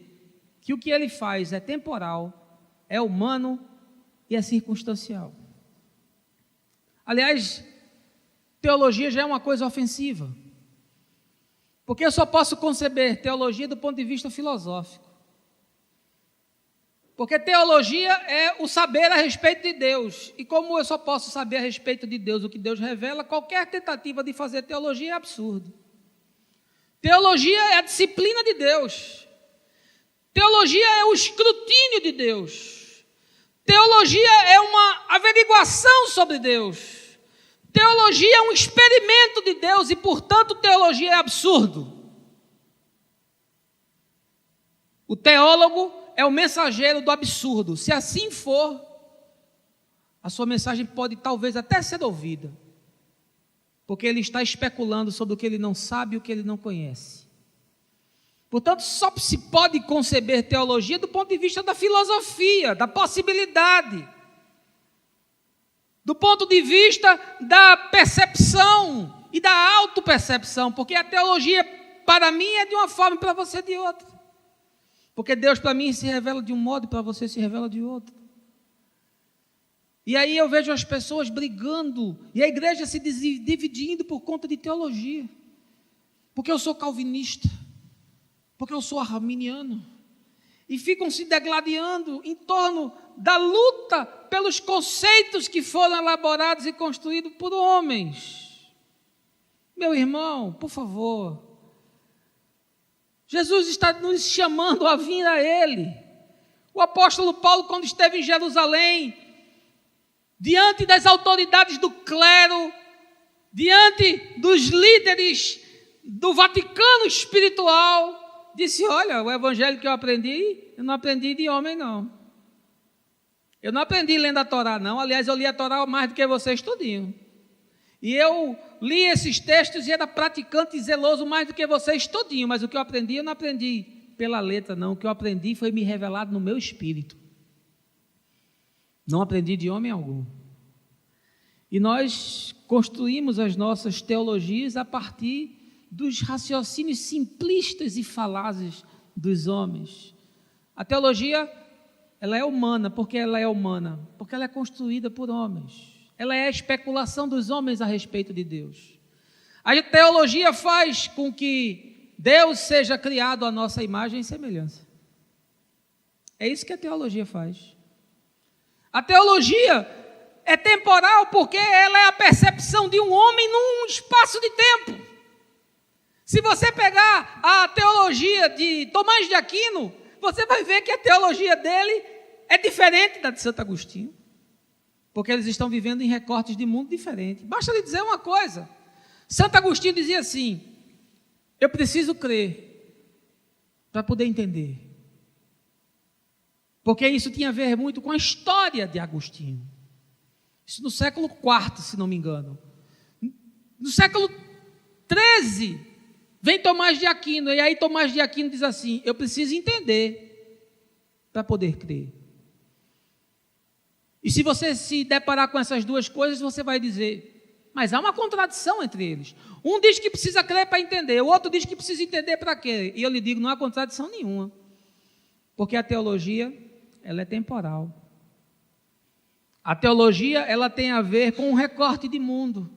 que o que ele faz é temporal, é humano e é circunstancial. Aliás, teologia já é uma coisa ofensiva, porque eu só posso conceber teologia do ponto de vista filosófico, porque teologia é o saber a respeito de Deus, e como eu só posso saber a respeito de Deus o que Deus revela, qualquer tentativa de fazer teologia é absurdo. Teologia é a disciplina de Deus, teologia é o escrutínio de Deus, teologia é uma averiguação sobre Deus, teologia é um experimento de Deus e, portanto, teologia é absurdo. O teólogo é o mensageiro do absurdo. Se assim for, a sua mensagem pode talvez até ser ouvida, porque ele está especulando sobre o que ele não sabe e o que ele não conhece. Portanto, só se pode conceber teologia do ponto de vista da filosofia, da possibilidade, do ponto de vista da percepção e da autopercepção, porque a teologia para mim é de uma forma e para você de outra, porque Deus para mim se revela de um modo e para você se revela de outro. E aí eu vejo as pessoas brigando e a igreja se dividindo por conta de teologia, porque eu sou calvinista, porque eu sou arminiano. e ficam se degladiando em torno da luta pelos conceitos que foram elaborados e construídos por homens. Meu irmão, por favor, Jesus está nos chamando a vir a Ele. O apóstolo Paulo, quando esteve em Jerusalém, diante das autoridades do clero, diante dos líderes do Vaticano espiritual, disse: olha, o evangelho que eu não aprendi de homem, não. Eu não aprendi lendo a Torá, não. Aliás, eu li a Torá mais do que vocês tudinho. E eu li esses textos e era praticante e zeloso mais do que vocês tudinho. Mas o que eu aprendi, eu não aprendi pela letra, não. O que eu aprendi foi me revelado no meu espírito. Não aprendi de homem algum. E nós construímos as nossas teologias a partir dos raciocínios simplistas e falazes dos homens. A teologia, ela é humana. Por que ela é humana? Porque ela é construída por homens. Ela é a especulação dos homens a respeito de Deus. A teologia faz com que Deus seja criado à nossa imagem e semelhança. É isso que a teologia faz. A teologia é temporal porque ela é a percepção de um homem num espaço de tempo. Se você pegar a teologia de Tomás de Aquino, você vai ver que a teologia dele é diferente da de Santo Agostinho. Porque eles estão vivendo em recortes de mundo diferentes. Basta lhe dizer uma coisa. Santo Agostinho dizia assim: eu preciso crer para poder entender. Porque isso tinha a ver muito com a história de Agostinho. Isso no século IV, se não me engano. No século XIII, vem Tomás de Aquino. E aí Tomás de Aquino diz assim: eu preciso entender para poder crer. E se você se deparar com essas duas coisas, você vai dizer: mas há uma contradição entre eles. Um diz que precisa crer para entender, o outro diz que precisa entender para quê? E eu lhe digo: não há contradição nenhuma. Porque a teologia, ela é temporal. A teologia, ela tem a ver com um recorte de mundo.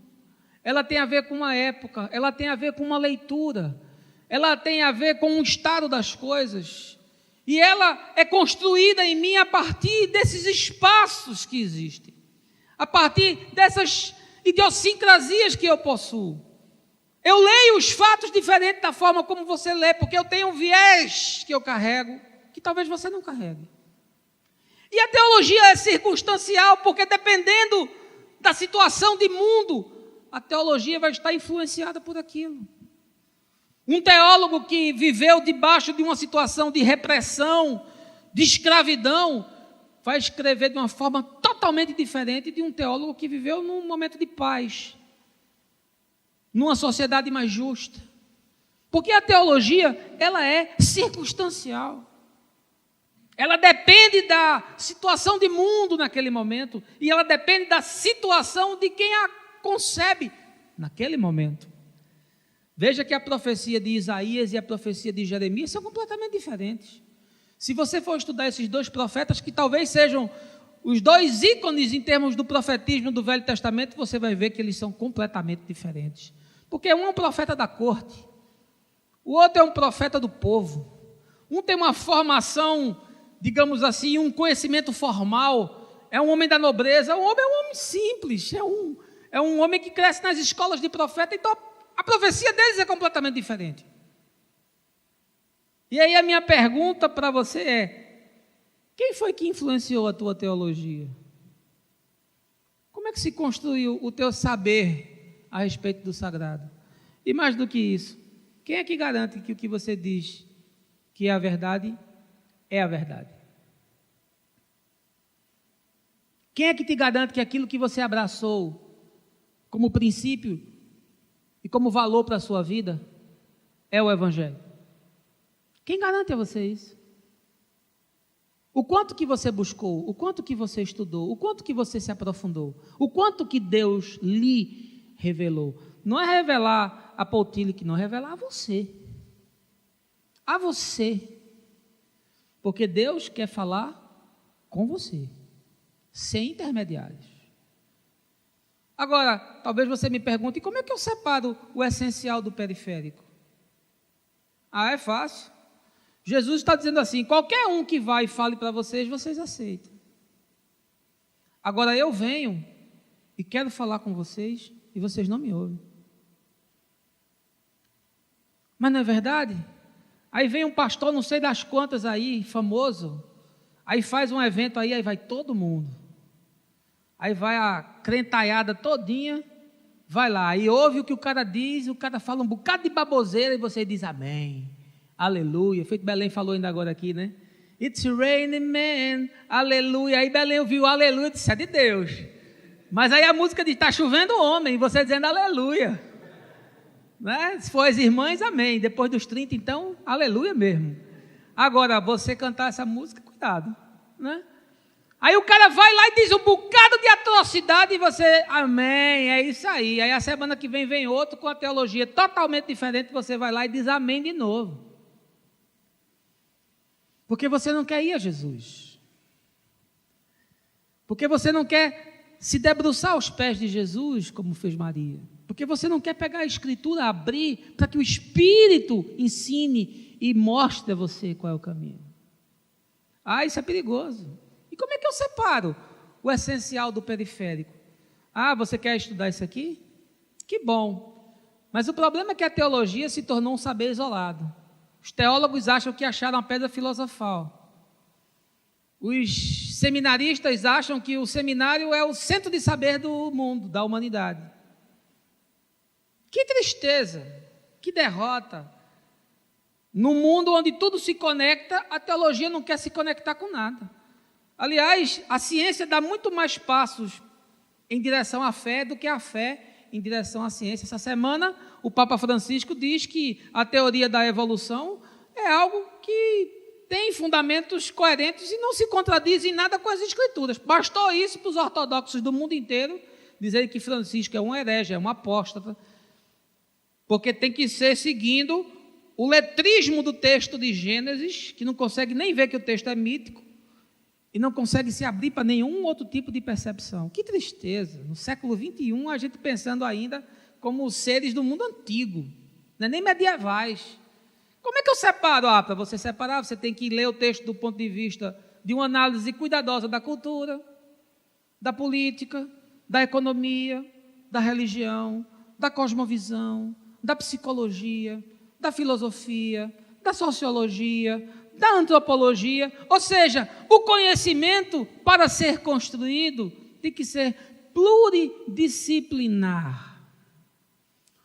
Ela tem a ver com uma época, ela tem a ver com uma leitura. Ela tem a ver com um estado das coisas. E ela é construída em mim a partir desses espaços que existem. A partir dessas idiosincrasias que eu possuo. Eu leio os fatos diferente da forma como você lê, porque eu tenho um viés que eu carrego, que talvez você não carregue. E a teologia é circunstancial, porque dependendo da situação de mundo, a teologia vai estar influenciada por aquilo. Um teólogo que viveu debaixo de uma situação de repressão, de escravidão, vai escrever de uma forma totalmente diferente de um teólogo que viveu num momento de paz, numa sociedade mais justa. Porque a teologia, ela é circunstancial. Ela depende da situação de mundo naquele momento e ela depende da situação de quem a concebe naquele momento. Veja que a profecia de Isaías e a profecia de Jeremias são completamente diferentes. Se você for estudar esses dois profetas, que talvez sejam os dois ícones em termos do profetismo do Velho Testamento, você vai ver que eles são completamente diferentes. Porque um é um profeta da corte, o outro é um profeta do povo. Um tem uma formação, digamos assim, um conhecimento formal, é um homem da nobreza, o homem é um homem simples, é um homem que cresce nas escolas de profeta, então a profecia deles é completamente diferente. E aí a minha pergunta para você é: quem foi que influenciou a tua teologia? Como é que se construiu o teu saber a respeito do sagrado? E mais do que isso, quem é que garante que o que você diz que é a verdade é a verdade? Quem é que te garante que aquilo que você abraçou como princípio e como valor para a sua vida é o Evangelho? Quem garante a você isso? O quanto que você buscou, o quanto que você estudou, o quanto que você se aprofundou, o quanto que Deus lhe revelou. Não é revelar a Paul Tillich, não, é revelar a você. A você. Porque Deus quer falar com você, sem intermediários. Agora, talvez você me pergunte: como é que eu separo o essencial do periférico? Ah, é fácil. Jesus está dizendo assim: qualquer um que vai e fale para vocês, vocês aceitam. Agora eu venho e quero falar com vocês e vocês não me ouvem. Mas não é verdade? Aí vem um pastor, não sei das quantas aí, famoso, aí faz um evento aí vai todo mundo. Aí vai a crentaiada todinha, vai lá, e ouve o que o cara diz, o cara fala um bocado de baboseira e você diz amém, aleluia. Feito Belém falou ainda agora aqui, né? It's raining man, aleluia. Aí Belém ouviu aleluia, disse, é de Deus. Mas aí a música diz, está chovendo homem, e você dizendo aleluia. Né? Se for as irmãs, amém. Depois dos 30, então, aleluia mesmo. Agora, você cantar essa música, cuidado, né? Aí o cara vai lá e diz um bocado de atrocidade e você, amém, é isso aí. Aí a semana que vem outro com a teologia totalmente diferente, você vai lá e diz amém de novo. Porque você não quer ir a Jesus. Porque você não quer se debruçar aos pés de Jesus, como fez Maria. Porque você não quer pegar a Escritura, abrir, para que o Espírito ensine e mostre a você qual é o caminho. Ah, isso é perigoso. E como é que eu separo o essencial do periférico? Ah, você quer estudar isso aqui? Que bom. Mas o problema é que a teologia se tornou um saber isolado. Os teólogos acham que acharam a pedra filosofal. Os seminaristas acham que o seminário é o centro de saber do mundo, da humanidade. Que tristeza, que derrota. No mundo onde tudo se conecta, a teologia não quer se conectar com nada. Aliás, a ciência dá muito mais passos em direção à fé do que a fé em direção à ciência. Essa semana, o Papa Francisco diz que a teoria da evolução é algo que tem fundamentos coerentes e não se contradiz em nada com as Escrituras. Bastou isso para os ortodoxos do mundo inteiro dizerem que Francisco é um herege, é um apóstata, porque tem que ser seguindo o letrismo do texto de Gênesis, que não consegue nem ver que o texto é mítico, e não consegue se abrir para nenhum outro tipo de percepção. Que tristeza, no século XXI, a gente pensando ainda como seres do mundo antigo, não é nem medievais. Como é que eu separo? Para você separar, você tem que ler o texto do ponto de vista de uma análise cuidadosa da cultura, da política, da economia, da religião, da cosmovisão, da psicologia, da filosofia, da sociologia, da antropologia. Ou seja, o conhecimento, para ser construído, tem que ser pluridisciplinar.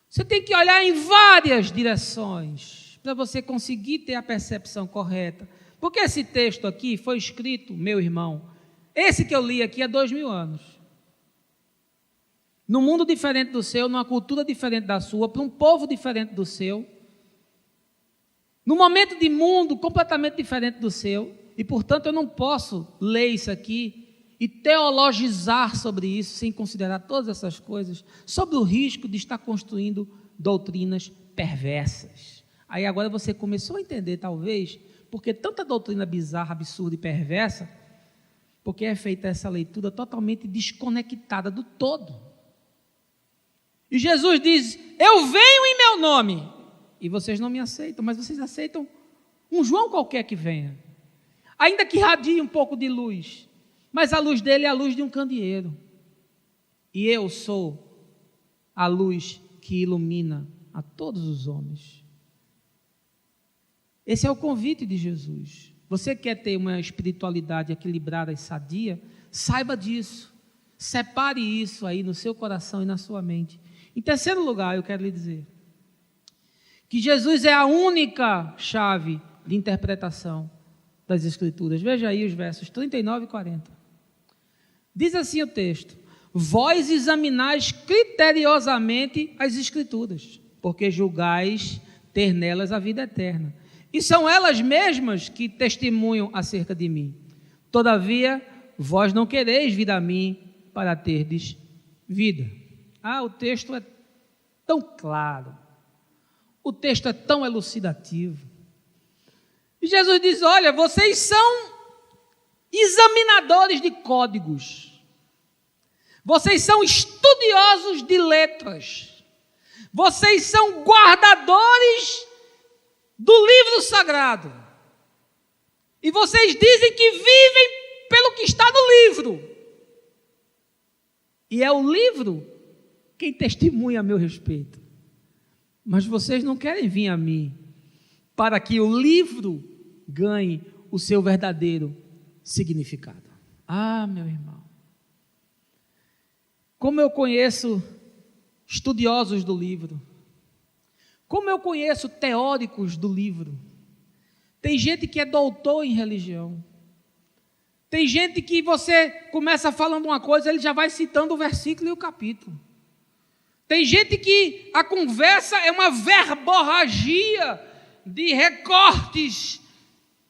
Você tem que olhar em várias direções para você conseguir ter a percepção correta. Porque esse texto aqui foi escrito, meu irmão, esse que eu li aqui há 2000 anos. Num mundo diferente do seu, numa cultura diferente da sua, para um povo diferente do seu, num momento de mundo completamente diferente do seu, e portanto eu não posso ler isso aqui e teologizar sobre isso sem considerar todas essas coisas, sobre o risco de estar construindo doutrinas perversas. Aí agora você começou a entender, talvez, porque tanta doutrina bizarra, absurda e perversa, porque é feita essa leitura totalmente desconectada do todo. E Jesus diz, eu venho em meu nome, e vocês não me aceitam, mas vocês aceitam um João qualquer que venha, ainda que radie um pouco de luz, mas a luz dele é a luz de um candeeiro, e eu sou a luz que ilumina a todos os homens. Esse é o convite de Jesus. Você quer ter uma espiritualidade equilibrada e sadia? Saiba disso, separe isso aí no seu coração e na sua mente. Em terceiro lugar, eu quero lhe dizer que Jesus é a única chave de interpretação das Escrituras. Veja aí os versos 39 e 40. Diz assim o texto: vós examinais criteriosamente as Escrituras, porque julgais ter nelas a vida eterna, e são elas mesmas que testemunham acerca de mim. Todavia, vós não quereis vir a mim para terdes vida. O texto é tão claro, o texto é tão elucidativo. E Jesus diz, olha, vocês são examinadores de códigos, vocês são estudiosos de letras, vocês são guardadores do livro sagrado, E vocês dizem que vivem pelo que está no livro. E é o livro quem testemunha a meu respeito. Mas vocês não querem vir a mim para que o livro ganhe o seu verdadeiro significado. Ah, meu irmão. Como eu conheço estudiosos do livro. Como eu conheço teóricos do livro. Tem gente que é doutor em religião. Tem gente que você começa falando uma coisa, ele já vai citando o versículo e o capítulo. Tem gente que a conversa é uma verborragia de recortes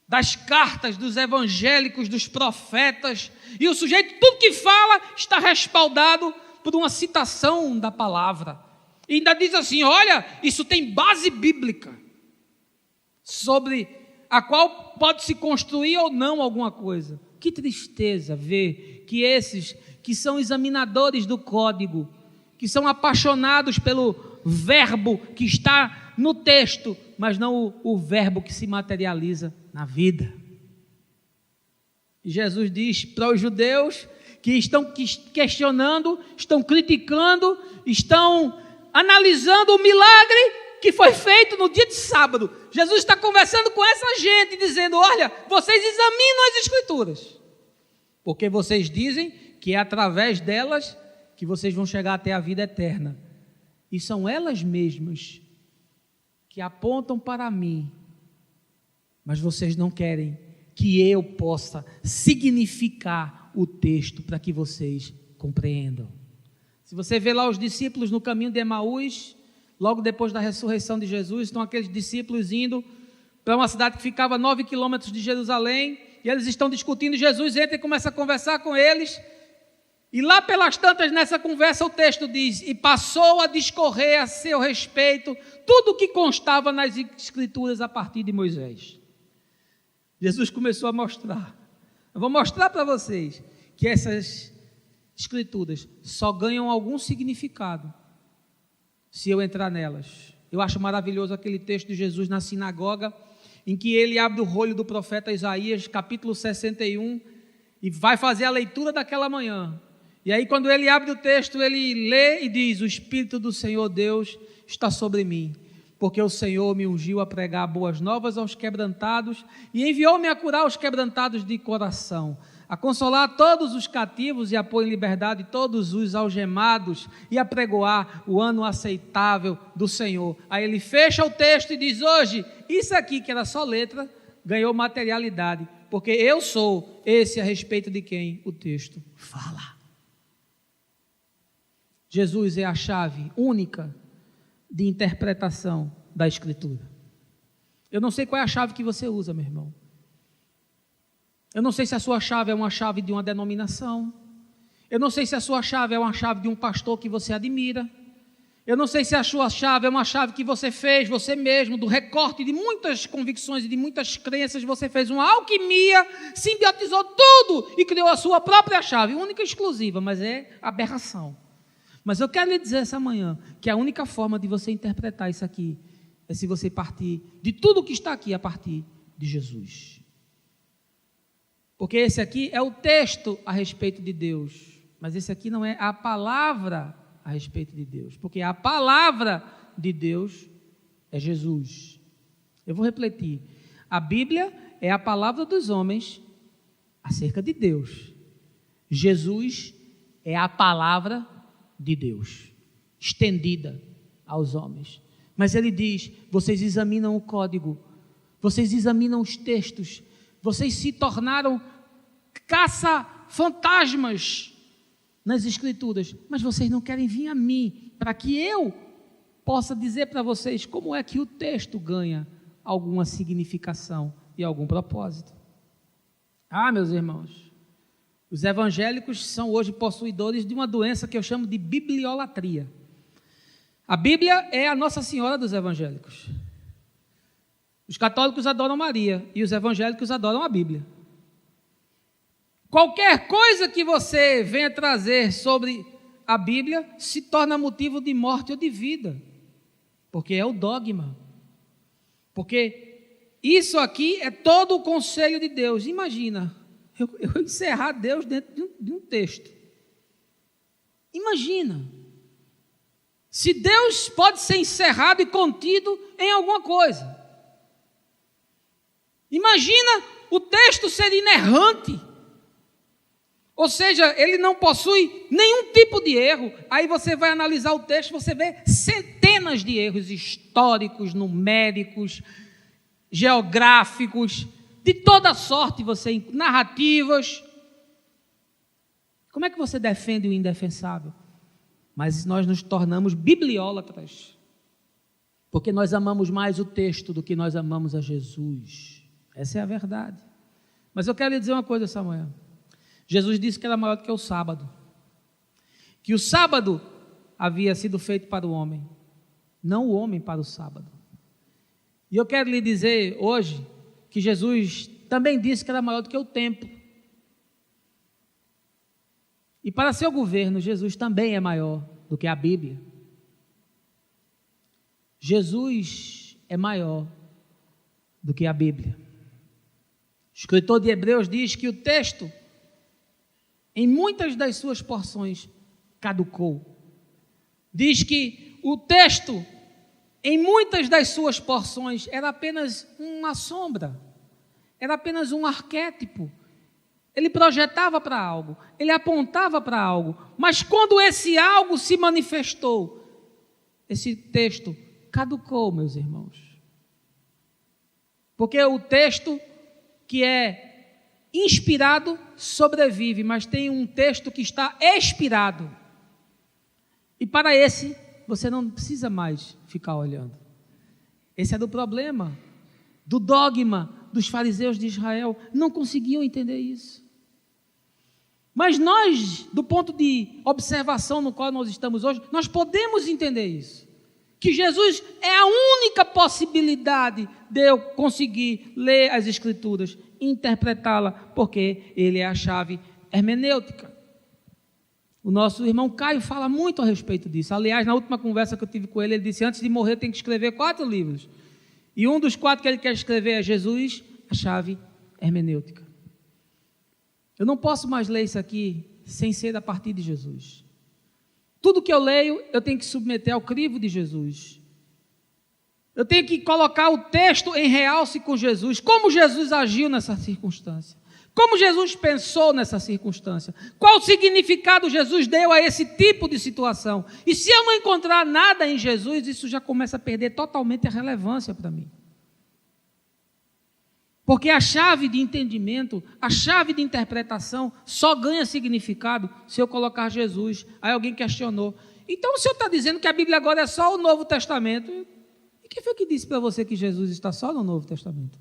das cartas dos evangélicos, dos profetas, e o sujeito, tudo que fala, está respaldado por uma citação da palavra. E ainda diz assim, olha, isso tem base bíblica, sobre a qual pode se construir ou não alguma coisa. Que tristeza ver que esses que são examinadores do código, que são apaixonados pelo verbo que está no texto, mas não o verbo que se materializa na vida. E Jesus diz para os judeus que estão questionando, estão criticando, estão analisando o milagre que foi feito no dia de sábado. Jesus está conversando com essa gente, dizendo, olha, vocês examinam as Escrituras, porque vocês dizem que é através delas que vocês vão chegar até a vida eterna. E são elas mesmas que apontam para mim, mas vocês não querem que eu possa significar o texto para que vocês compreendam. Se você vê lá os discípulos no caminho de Emaús, logo depois da ressurreição de Jesus, estão aqueles discípulos indo para uma cidade que ficava a 9 quilômetros de Jerusalém, e eles estão discutindo, Jesus entra e começa a conversar com eles, e lá pelas tantas nessa conversa o texto diz, e passou a discorrer a seu respeito tudo o que constava nas Escrituras a partir de Moisés. Jesus começou a mostrar, eu vou mostrar para vocês, que essas Escrituras só ganham algum significado se eu entrar nelas. Eu acho maravilhoso aquele texto de Jesus na sinagoga, em que ele abre o rolho do profeta Isaías, capítulo 61, e vai fazer a leitura daquela manhã. E aí quando ele abre o texto, ele lê e diz, o Espírito do Senhor Deus está sobre mim, porque o Senhor me ungiu a pregar boas novas aos quebrantados, e enviou-me a curar os quebrantados de coração, a consolar todos os cativos e a pôr em liberdade todos os algemados, e a pregoar o ano aceitável do Senhor. Aí ele fecha o texto e diz, hoje, isso aqui que era só letra, ganhou materialidade, porque eu sou esse a respeito de quem o texto fala. Jesus é a chave única de interpretação da Escritura. Eu não sei qual é a chave que você usa, meu irmão. Eu não sei se a sua chave é uma chave de uma denominação. Eu não sei se a sua chave é uma chave de um pastor que você admira. Eu não sei se a sua chave é uma chave que você fez, você mesmo, do recorte de muitas convicções e de muitas crenças, você fez uma alquimia, simbiotizou tudo e criou a sua própria chave, única e exclusiva, mas é aberração. Mas eu quero lhe dizer essa manhã que a única forma de você interpretar isso aqui é se você partir de tudo que está aqui a partir de Jesus. Porque esse aqui é o texto a respeito de Deus, mas esse aqui não é a palavra a respeito de Deus, porque a palavra de Deus é Jesus. Eu vou repetir, a Bíblia é a palavra dos homens acerca de Deus. Jesus é a palavra de Deus, estendida aos homens. Mas ele diz, vocês examinam o código, vocês examinam os textos, vocês se tornaram caça-fantasmas nas Escrituras, mas vocês não querem vir a mim, para que eu possa dizer para vocês como é que o texto ganha alguma significação e algum propósito. Ah, meus irmãos, os evangélicos são hoje possuidores de uma doença que eu chamo de bibliolatria. A Bíblia é a Nossa Senhora dos evangélicos. Os católicos adoram Maria e os evangélicos adoram a Bíblia. Qualquer coisa que você venha trazer sobre a Bíblia se torna motivo de morte ou de vida, porque é o dogma. Porque Isso aqui é todo o conselho de Deus. Imagina, eu encerrar Deus dentro de um texto. Imagina, se Deus pode ser encerrado e contido em alguma coisa. Imagina o texto ser inerrante. Ou seja, ele não possui nenhum tipo de erro. Aí você vai analisar o texto, você vê centenas de erros históricos, numéricos, geográficos, de toda sorte, narrativas. Como é que você defende o indefensável? Mas nós nos tornamos bibliólatras, porque nós amamos mais o texto do que nós amamos a Jesus. Essa é a verdade. Mas eu quero lhe dizer uma coisa essa manhã. Jesus disse que era maior do que o sábado, que o sábado havia sido feito para o homem, não o homem para o sábado. E eu quero lhe dizer hoje que Jesus também disse que era maior do que o tempo. E para seu governo, Jesus também é maior do que a Bíblia. Jesus é maior do que a Bíblia. O escritor de Hebreus diz que o texto, em muitas das suas porções, caducou. Diz que o texto, em muitas das suas porções, era apenas uma sombra, era apenas um arquétipo. Ele projetava para algo, ele apontava para algo, mas quando esse algo se manifestou, esse texto caducou, meus irmãos. Porque o texto que é inspirado sobrevive, mas tem um texto que está expirado. E para esse, você não precisa mais ficar olhando. Esse era o problema do dogma dos fariseus de Israel. Não conseguiam entender isso. Mas nós, do ponto de observação no qual nós estamos hoje, nós podemos entender isso. Que Jesus é a única possibilidade de eu conseguir ler as Escrituras e interpretá-la, porque Ele é a chave hermenêutica. O nosso irmão Caio fala muito a respeito disso. Aliás, na última conversa que eu tive com ele, ele disse, antes de morrer tem que escrever 4 livros. E um dos 4 que ele quer escrever é Jesus, a chave hermenêutica. Eu não posso mais ler isso aqui sem ser a partir de Jesus. Tudo que eu leio, eu tenho que submeter ao crivo de Jesus. Eu tenho que colocar o texto em realce com Jesus. Como Jesus agiu nessa circunstância? Como Jesus pensou nessa circunstância? Qual significado Jesus deu a esse tipo de situação? E se eu não encontrar nada em Jesus, isso já começa a perder totalmente a relevância para mim. Porque a chave de entendimento, a chave de interpretação só ganha significado se eu colocar Jesus. Aí alguém questionou. Então o senhor está dizendo que a Bíblia agora é só o Novo Testamento? E quem foi que disse para você que Jesus está só no Novo Testamento?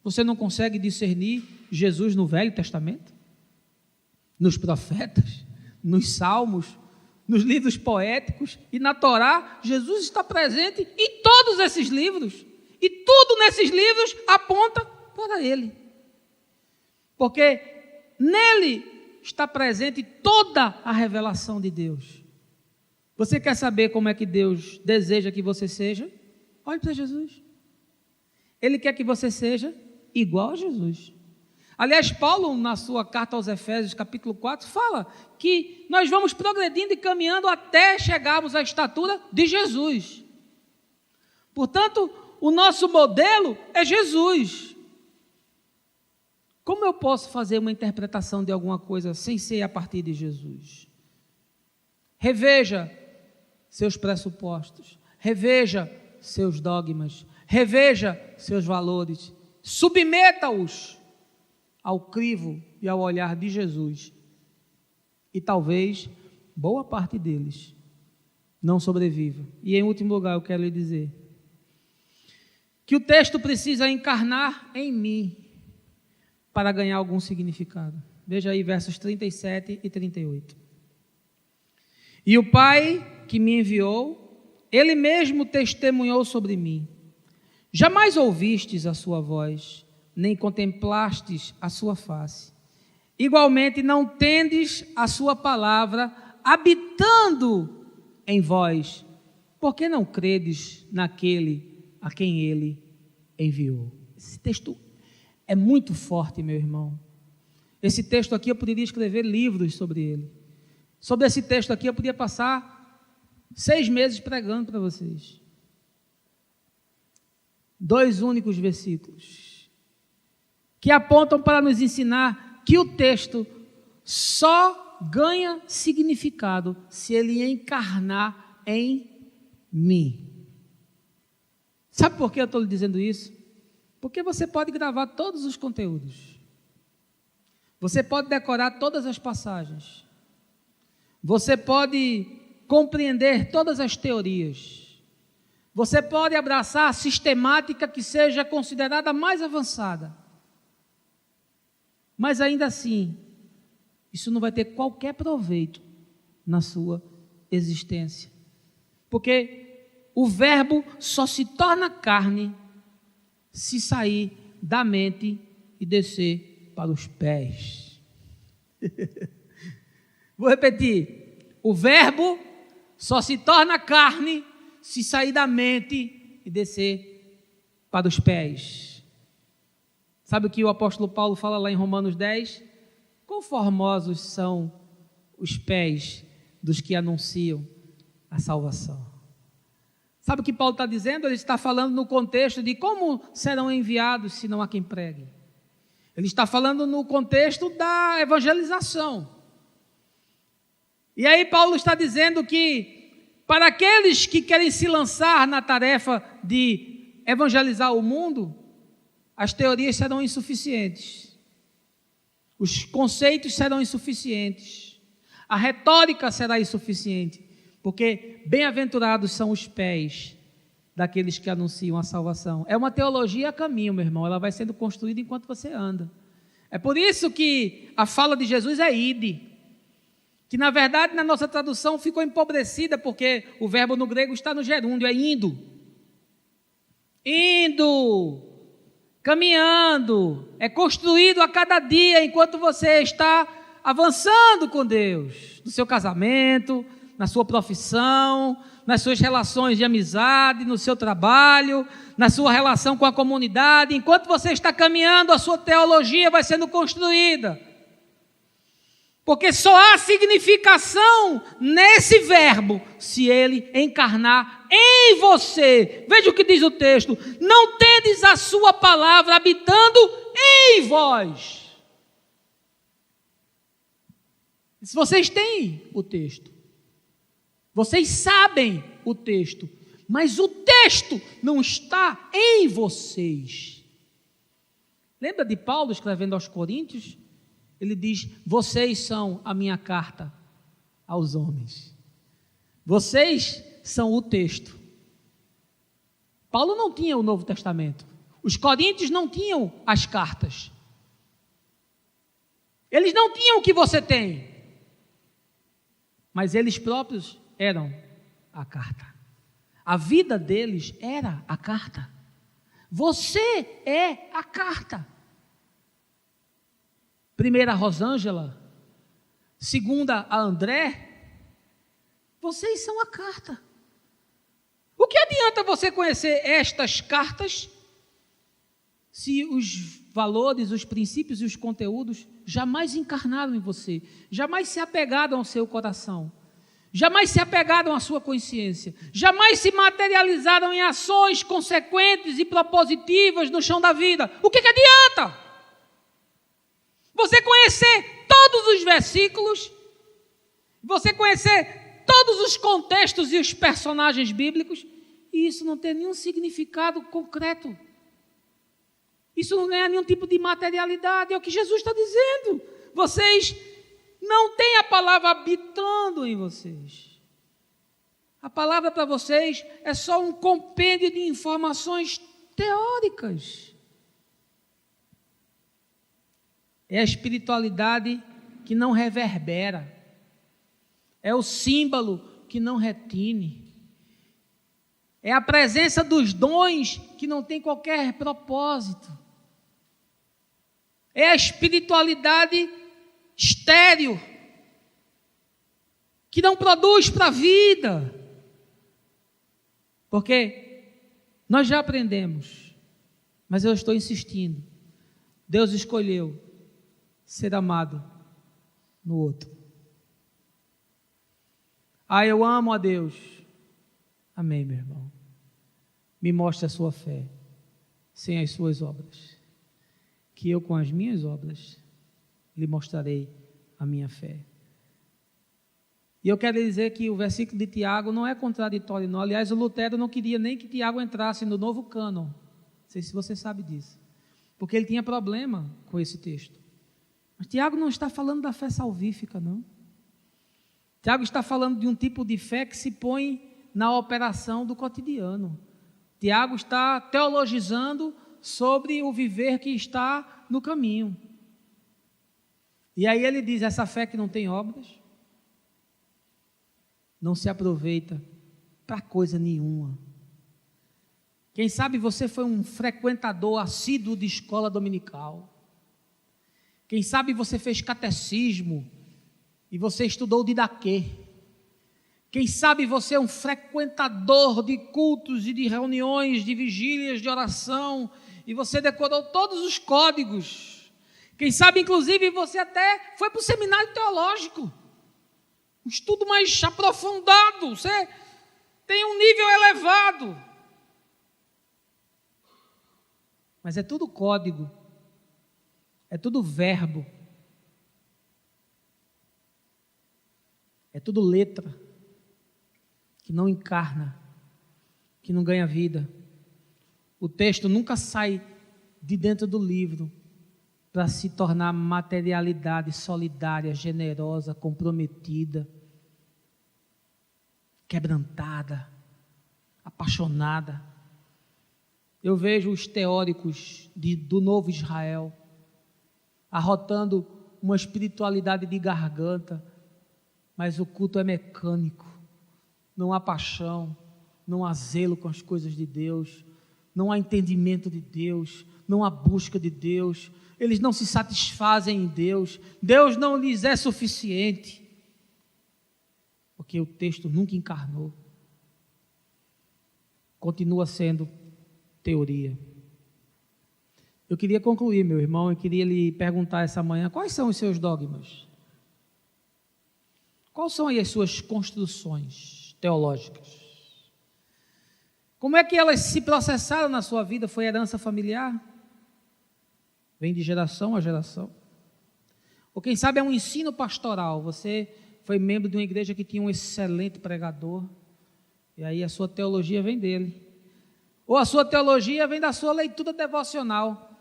Você não consegue discernir Jesus no Velho Testamento? Nos profetas? Nos salmos? Nos livros poéticos? E na Torá? Jesus está presente em todos esses livros. E tudo nesses livros aponta para Ele. Porque nele está presente toda a revelação de Deus. Você quer saber como é que Deus deseja que você seja? Olhe para Jesus. Ele quer que você seja igual a Jesus. Aliás, Paulo, na sua carta aos Efésios, capítulo 4, fala que nós vamos progredindo e caminhando até chegarmos à estatura de Jesus. Portanto, o nosso modelo é Jesus. Como eu posso fazer uma interpretação de alguma coisa sem ser a partir de Jesus? Reveja seus pressupostos, reveja seus dogmas, reveja seus valores, submeta-os ao crivo e ao olhar de Jesus. E talvez boa parte deles não sobreviva. E em último lugar, eu quero lhe dizer que o texto precisa encarnar em mim para ganhar algum significado. Veja aí versos 37 e 38. E o Pai que me enviou, Ele mesmo testemunhou sobre mim. Jamais ouvistes a sua voz, nem contemplastes a sua face. Igualmente não tendes a sua palavra habitando em vós, porque não credes naquele a quem Ele enviou. Esse texto é muito forte, meu irmão. Esse texto aqui eu poderia escrever livros sobre ele. Sobre esse texto aqui eu podia passar 6 meses pregando para vocês. 2 únicos versículos que apontam para nos ensinar que o texto só ganha significado se ele encarnar em mim. Sabe por que eu estou lhe dizendo isso? Porque você pode gravar todos os conteúdos. Você pode decorar todas as passagens. Você pode compreender todas as teorias. Você pode abraçar a sistemática que seja considerada mais avançada. Mas ainda assim, isso não vai ter qualquer proveito na sua existência. Porque o verbo só se torna carne se sair da mente e descer para os pés. Vou repetir. O verbo só se torna carne se sair da mente e descer para os pés. Sabe o que o apóstolo Paulo fala lá em Romanos 10? Quão formosos são os pés dos que anunciam a salvação. Sabe o que Paulo está dizendo? Ele está falando no contexto de como serão enviados se não há quem pregue. Ele está falando no contexto da evangelização. E aí Paulo está dizendo que para aqueles que querem se lançar na tarefa de evangelizar o mundo, as teorias serão insuficientes. Os conceitos serão insuficientes. A retórica será insuficiente. Porque bem-aventurados são os pés daqueles que anunciam a salvação. É uma teologia a caminho, meu irmão. Ela vai sendo construída enquanto você anda. É por isso que a fala de Jesus é ide. Que na verdade na nossa tradução ficou empobrecida, porque o verbo no grego está no gerúndio, é indo. Indo, caminhando, é construído a cada dia enquanto você está avançando com Deus, no seu casamento, na sua profissão, nas suas relações de amizade, no seu trabalho, na sua relação com a comunidade. Enquanto você está caminhando, a sua teologia vai sendo construída. Porque só há significação nesse verbo se ele encarnar em você. Veja o que diz o texto: não tendes a sua palavra habitando em vós. Se vocês têm o texto, vocês sabem o texto, mas o texto não está em vocês. Lembra de Paulo escrevendo aos Coríntios? Ele diz: vocês são a minha carta aos homens. Vocês são o texto. Paulo não tinha o Novo Testamento. Os coríntios não tinham as cartas. Eles não tinham o que você tem. Mas eles próprios eram a carta. A vida deles era a carta. Você é a carta. Primeira a Rosângela, segunda a André, vocês são a carta. O que adianta você conhecer estas cartas se os valores, os princípios e os conteúdos jamais encarnaram em você, jamais se apegaram ao seu coração, jamais se apegaram à sua consciência, jamais se materializaram em ações consequentes e propositivas no chão da vida? O que adianta? Você conhecer todos os versículos, você conhecer todos os contextos e os personagens bíblicos, e isso não ter nenhum significado concreto. Isso não ganha nenhum tipo de materialidade, é o que Jesus está dizendo. Vocês não têm a palavra habitando em vocês. A palavra para vocês é só um compêndio de informações teóricas. É a espiritualidade que não reverbera. É o símbolo que não retine. É a presença dos dons que não tem qualquer propósito. É a espiritualidade estéril, que não produz para a vida. Porque nós já aprendemos Mas eu estou insistindo. Deus escolheu ser amado no outro. Eu amo a Deus. Amém, meu irmão. Me mostre a sua fé sem as suas obras, que eu com as minhas obras lhe mostrarei a minha fé. E eu quero dizer que o versículo de Tiago não é contraditório, não. Aliás, o Lutero não queria nem que Tiago entrasse no novo cânon. Não sei se você sabe disso. Porque ele tinha problema com esse texto. Mas Tiago não está falando da fé salvífica, não. Tiago está falando de um tipo de fé que se põe na operação do cotidiano. Tiago está teologizando sobre o viver que está no caminho. E aí ele diz, essa fé que não tem obras, não se aproveita para coisa nenhuma. Quem sabe você foi um frequentador assíduo de escola dominical. Quem sabe você fez catecismo e você estudou didaquê. Quem sabe você é um frequentador de cultos e de reuniões, de vigílias, de oração, e você decorou todos os códigos. Quem sabe, inclusive, você até foi para o seminário teológico. Um estudo mais aprofundado, você tem um nível elevado. Mas é tudo código, é tudo verbo, é tudo letra, que não encarna, que não ganha vida. O texto nunca sai de dentro do livro para se tornar materialidade solidária, generosa, comprometida, quebrantada, apaixonada. Eu vejo os teóricos do novo Israel arrotando uma espiritualidade de garganta, mas o culto é mecânico, não há paixão, não há zelo com as coisas de Deus, não há entendimento de Deus, não há busca de Deus, eles não se satisfazem em Deus, Deus não lhes é suficiente, porque o texto nunca encarnou, continua sendo teoria. Eu queria concluir, meu irmão, eu queria lhe perguntar essa manhã, quais são os seus dogmas? Quais são aí as suas construções teológicas? Como é que elas se processaram na sua vida? Foi herança familiar? Vem de geração a geração? Ou quem sabe é um ensino pastoral, você foi membro de uma igreja que tinha um excelente pregador, e aí a sua teologia vem dele. Ou a sua teologia vem da sua leitura devocional.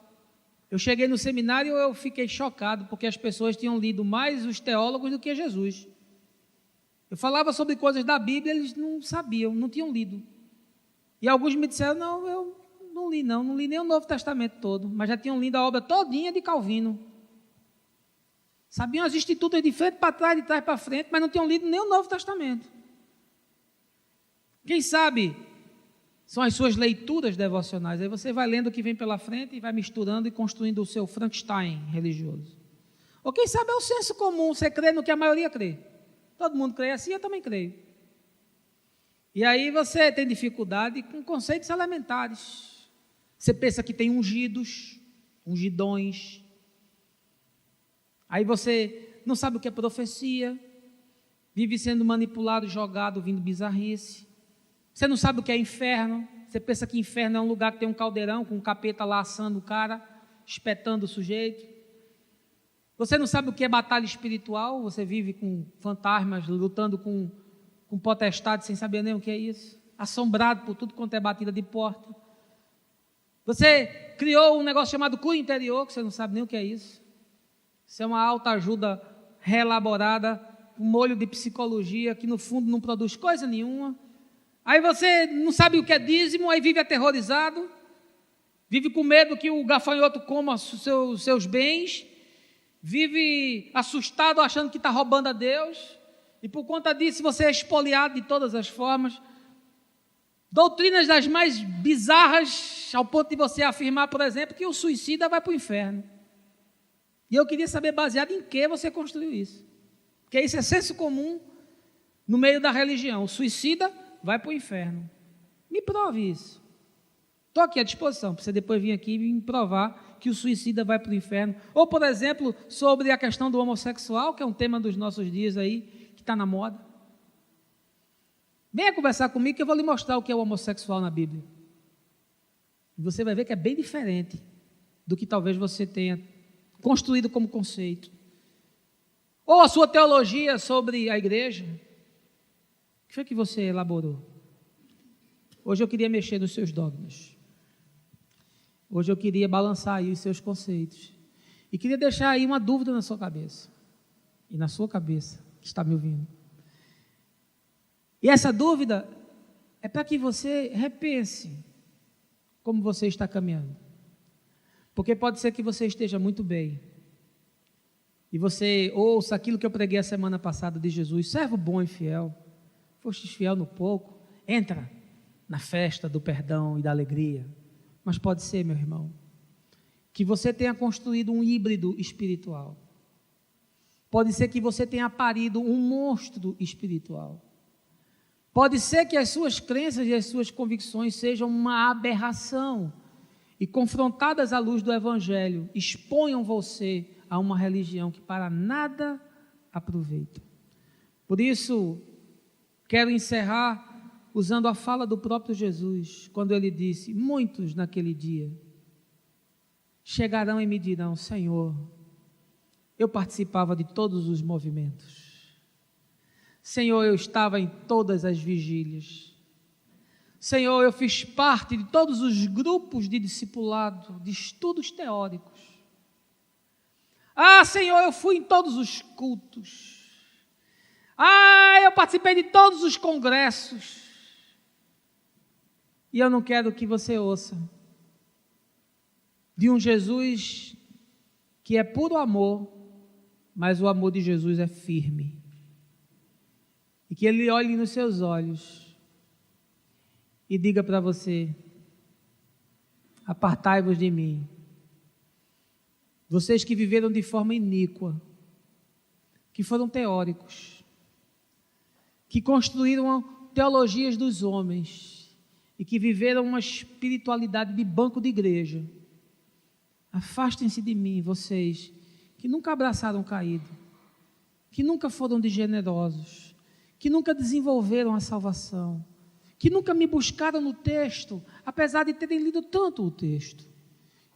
Eu cheguei no seminário e eu fiquei chocado, porque as pessoas tinham lido mais os teólogos do que Jesus. Eu falava sobre coisas da Bíblia, eles não sabiam, não tinham lido. E alguns me disseram, não, eu não li nem o Novo Testamento todo, mas já tinham lido a obra todinha de Calvino. Sabiam as institutas de frente para trás, de trás para frente, mas não tinham lido nem o Novo Testamento. Quem sabe são as suas leituras devocionais, aí você vai lendo o que vem pela frente e vai misturando e construindo o seu Frankenstein religioso. Ou quem sabe é o senso comum, você crê no que a maioria crê. Todo mundo crê assim, eu também creio. E aí você tem dificuldade com conceitos elementares. Você pensa que tem ungidos, ungidões. Aí você não sabe o que é profecia, vive sendo manipulado, jogado, vindo bizarrice. Você não sabe o que é inferno, você pensa que inferno é um lugar que tem um caldeirão com um capeta lá assando o cara, espetando o sujeito. Você não sabe o que é batalha espiritual, você vive com fantasmas, lutando com potestade, sem saber nem o que é isso, assombrado por tudo quanto é batida de porta. Você criou um negócio chamado cura interior, que você não sabe nem o que é isso. Isso é uma autoajuda reelaborada, um molho de psicologia que no fundo não produz coisa nenhuma. Aí você não sabe o que é dízimo, aí vive aterrorizado, vive com medo que o gafanhoto coma os seus bens, vive assustado achando que está roubando a Deus, e por conta disso você é expoliado de todas as formas. Doutrinas das mais bizarras, ao ponto de você afirmar, por exemplo, que o suicida vai para o inferno. E eu queria saber baseado em que você construiu isso. Porque isso é senso comum no meio da religião. O suicida vai para o inferno. Me prove isso. Estou aqui à disposição, para você depois vir aqui e me provar que o suicida vai para o inferno. Ou, por exemplo, sobre a questão do homossexual, que é um tema dos nossos dias aí, que está na moda. Venha conversar comigo que eu vou lhe mostrar o que é o homossexual na Bíblia. E você vai ver que é bem diferente do que talvez você tenha construído como conceito. Ou a sua teologia sobre a igreja. O que foi que você elaborou? Hoje eu queria mexer nos seus dogmas. Hoje eu queria balançar aí os seus conceitos. E queria deixar aí uma dúvida na sua cabeça. E na sua cabeça, que está me ouvindo. E essa dúvida é para que você repense como você está caminhando. Porque pode ser que você esteja muito bem. E você ouça aquilo que eu preguei a semana passada de Jesus. Servo bom e fiel. Fostes fiel no pouco. Entra na festa do perdão e da alegria. Mas pode ser, meu irmão, que você tenha construído um híbrido espiritual. Pode ser que você tenha parido um monstro espiritual. Pode ser que as suas crenças e as suas convicções sejam uma aberração e, confrontadas à luz do Evangelho, exponham você a uma religião que para nada aproveita. Por isso, quero encerrar usando a fala do próprio Jesus, quando ele disse: muitos naquele dia chegarão e me dirão: Senhor, eu participava de todos os movimentos. Senhor, eu estava em todas as vigílias. Senhor, eu fiz parte de todos os grupos de discipulado, de estudos teóricos. Ah, Senhor, eu fui em todos os cultos. Ah, eu participei de todos os congressos. E eu não quero que você ouça de um Jesus que é puro amor, mas o amor de Jesus é firme. E que Ele olhe nos seus olhos e diga para você: apartai-vos de mim, vocês que viveram de forma iníqua, que foram teóricos, que construíram teologias dos homens, e que viveram uma espiritualidade de banco de igreja. Afastem-se de mim, vocês que nunca abraçaram o caído, que nunca foram de generosos, que nunca desenvolveram a salvação, que nunca me buscaram no texto, apesar de terem lido tanto o texto,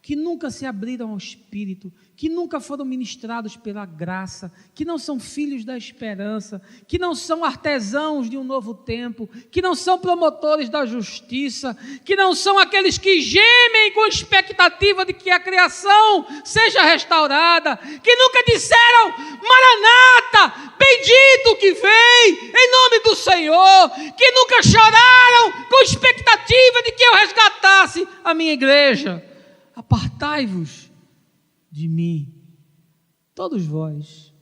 que nunca se abriram ao Espírito, que nunca foram ministrados pela graça, que não são filhos da esperança, que não são artesãos de um novo tempo, que não são promotores da justiça, que não são aqueles que gemem com expectativa de que a criação seja restaurada, que nunca disseram: Maranata, bendito que vem, em nome do Senhor, que nunca choraram com expectativa de que eu resgatasse a minha igreja. Apartai-vos de mim, todos vós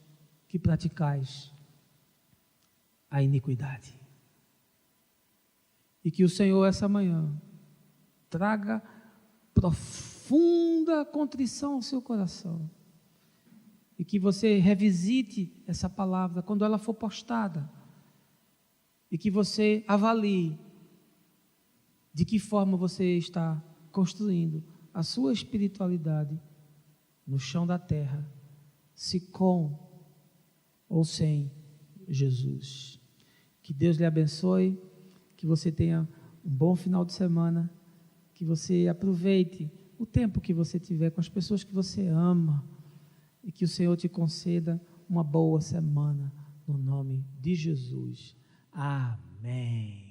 que praticais a iniquidade. E que o Senhor essa manhã traga profunda contrição ao seu coração. E que você revisite essa palavra quando ela for postada. E que você avalie de que forma você está construindo a sua espiritualidade no chão da terra, se com ou sem Jesus. Que Deus lhe abençoe, que você tenha um bom final de semana, que você aproveite o tempo que você tiver com as pessoas que você ama e que o Senhor te conceda uma boa semana no nome de Jesus. Amém.